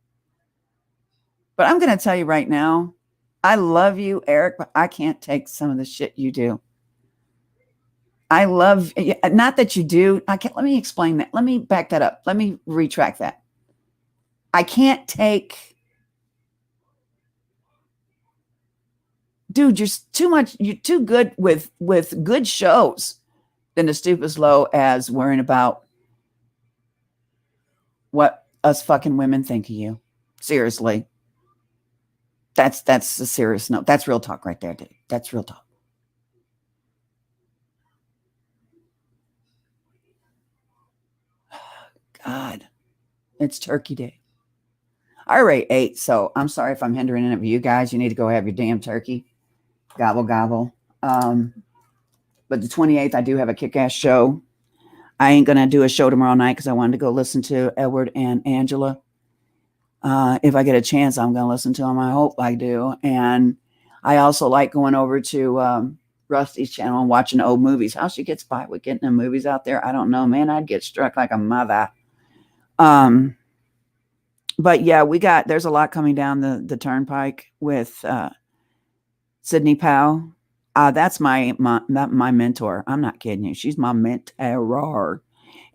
But I'm going to tell you right now, I love you, Eric, but I can't take some of the shit you do. I love, not that you do. Let me explain that. Let me back that up. Let me retract that. I can't take, dude, you're too much, you're too good with good shows than to stoop as low as worrying about what us fucking women think of you. Seriously. That's a serious note. That's real talk right there, dude. That's real talk. God, it's Turkey Day. I already ate, so I'm sorry if I'm hindering any of you guys. You need to go have your damn turkey. Gobble, gobble. But the 28th, I do have a kick-ass show. I ain't going to do a show tomorrow night because I wanted to go listen to Edward and Angela. If I get a chance, I'm going to listen to them. I hope I do. And I also like going over to Rusty's channel and watching old movies. How she gets by with getting the movies out there, I don't know, man. I'd get struck like a mother. But yeah, there's a lot coming down the turnpike with Sydney Powell. That's my mentor. I'm not kidding you. She's my mentor.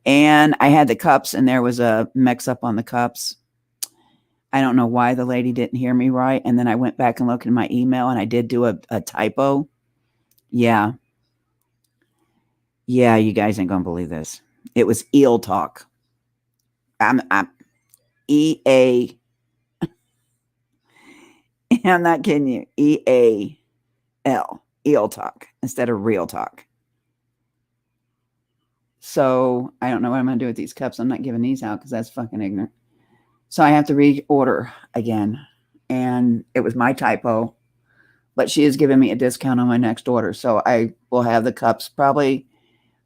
And I had the cups and there was a mix up on the cups. I don't know why the lady didn't hear me right. And then I went back and looked at my email and I did do a typo. Yeah. Yeah, you guys ain't going to believe this. It was eel talk. I'm EA. I'm not kidding you. EAL. Eel talk instead of real talk. So I don't know what I'm going to do with these cups. I'm not giving these out because that's fucking ignorant. So I have to reorder again. And it was my typo. But she is giving me a discount on my next order. So I will have the cups probably.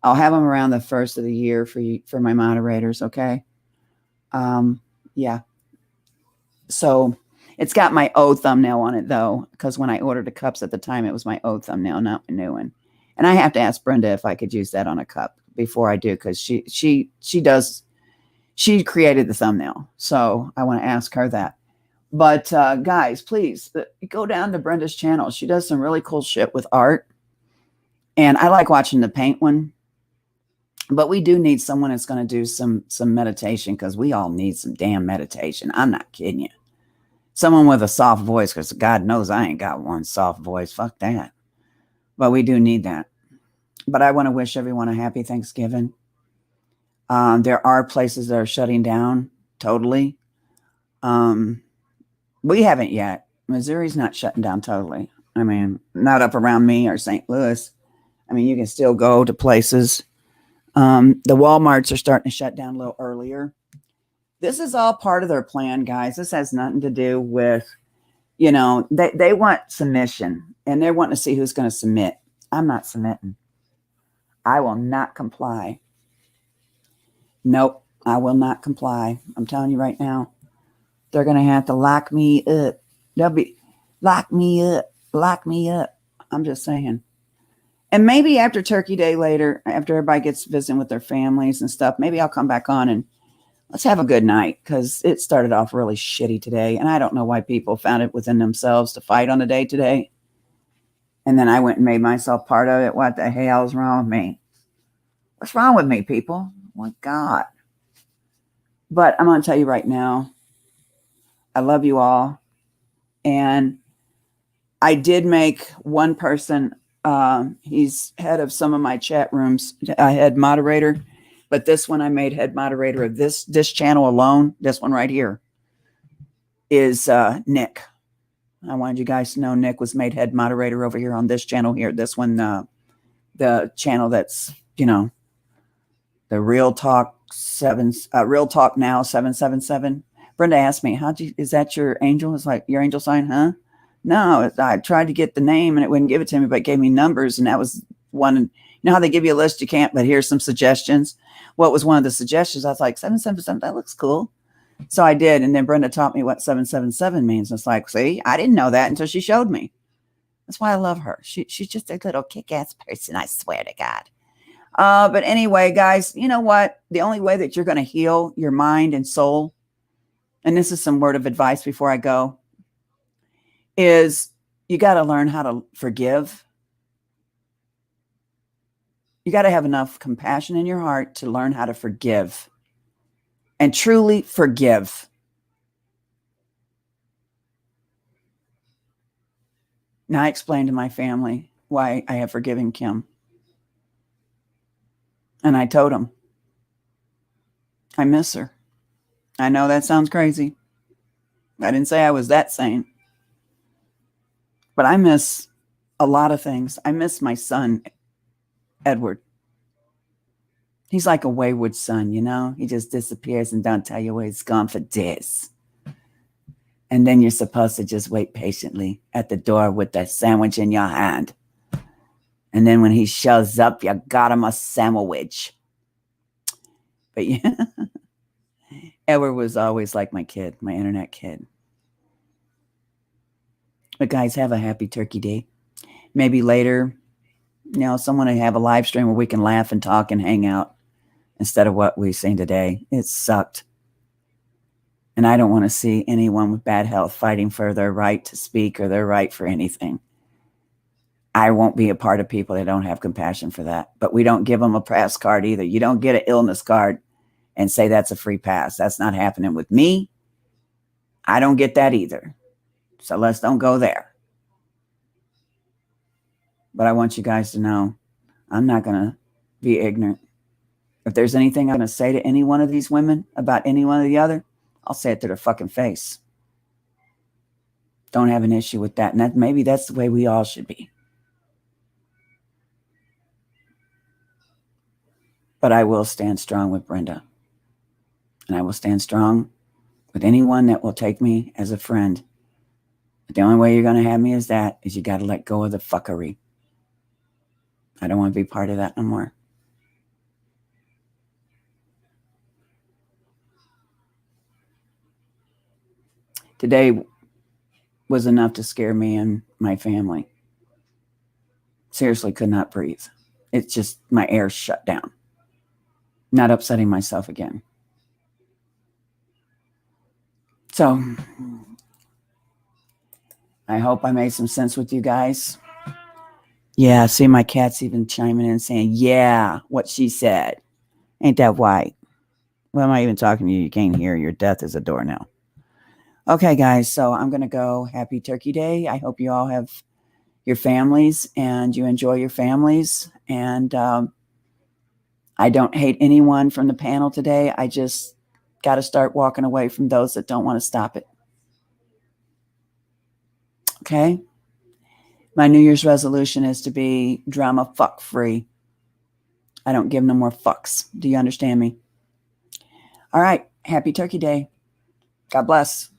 I'll have them around the first of the year for my moderators. Okay. Yeah. So it's got my O thumbnail on it though, because when I ordered the cups at the time, it was my O thumbnail, not my new one. And I have to ask Brenda if I could use that on a cup before I do, because she created the thumbnail. So I want to ask her that. But guys, please go down to Brenda's channel. She does some really cool shit with art. And I like watching the paint one. But we do need someone that's going to do some meditation, because we all need some damn meditation. I'm not kidding you. Someone with a soft voice, because God knows I ain't got one soft voice. Fuck that. But we do need that. But I want to wish everyone a happy Thanksgiving. There are places that are shutting down totally. We haven't yet. Missouri's not shutting down totally. I mean, not up around me or St. Louis. I mean, you can still go to places. The Walmarts are starting to shut down a little earlier. This is all part of their plan, guys. This has nothing to do with, they want submission, and they're wanting to see who's going to submit. I'm not submitting. I will not comply. Nope, I will not comply. I'm telling you right now. They're going to have to lock me up. They'll be lock me up. I'm just saying. And maybe after Turkey Day later, after everybody gets visiting with their families and stuff, maybe I'll come back on and let's have a good night, because it started off really shitty today. And I don't know why people found it within themselves to fight on the day today. And then I went and made myself part of it. What the hell is wrong with me? What's wrong with me, people? Oh my God. But I'm going to tell you right now, I love you all. And I did make one person, he's head of some of my chat rooms, head moderator. But this one I made head moderator of this channel alone. This one right here is Nick. I wanted you guys to know Nick was made head moderator over here on this channel here. This one, the channel that's, the Real Talk Now 777. Brenda asked me, is that your angel? It's like, your angel sign, huh? No, I tried to get the name and it wouldn't give it to me, but it gave me numbers. And that was one. You know how they give you a list, you can't, but here's some suggestions. What was one of the suggestions? I was like, 777, that looks cool. So I did. And then Brenda taught me what 777 means. It's like, see, I didn't know that until she showed me. That's why I love her. She's just a little kick-ass person, I swear to God. But anyway, guys, you know what? The only way that you're going to heal your mind and soul, and this is some word of advice before I go, is you got to learn how to forgive. You got to have enough compassion in your heart to learn how to forgive and truly forgive. Now, I explained to my family why I have forgiven Kim. And I told them, I miss her. I know that sounds crazy. I didn't say I was that sane. But I miss a lot of things. I miss my son, Edward. He's like a wayward son, you know? He just disappears and don't tell you where he's gone for days. And then you're supposed to just wait patiently at the door with that sandwich in your hand. And then when he shows up, you got him a sandwich. But yeah, Edward was always like my kid, my internet kid. But guys, have a happy Turkey Day. Maybe later, you know, someone will have a live stream where we can laugh and talk and hang out instead of what we've seen today. It sucked. And I don't want to see anyone with bad health fighting for their right to speak or their right for anything. I won't be a part of people that don't have compassion for that. But we don't give them a pass card either. You don't get an illness card and say that's a free pass. That's not happening with me. I don't get that either. So let's don't go there. But I want you guys to know I'm not going to be ignorant. If there's anything I'm going to say to any one of these women about any one or the other, I'll say it to their fucking face. Don't have an issue with that. And maybe that's the way we all should be. But I will stand strong with Brenda. And I will stand strong with anyone that will take me as a friend. But the only way you're going to have me is you got to let go of the fuckery. I don't want to be part of that no more. Today was enough to scare me and my family. Seriously, could not breathe. It's just my air shut down. Not upsetting myself again. So I hope I made some sense with you guys. Yeah, see, my cat's even chiming in saying, yeah, what she said. Ain't that white? Well, am I even talking to you? You can't hear. Your death is a door now. Okay, guys, so I'm going to go. Happy Turkey Day. I hope you all have your families and you enjoy your families. And I don't hate anyone from the panel today. I just got to start walking away from those that don't want to stop it. Okay? My New Year's resolution is to be drama fuck free. I don't give no more fucks. Do you understand me? All right. Happy Turkey Day. God bless.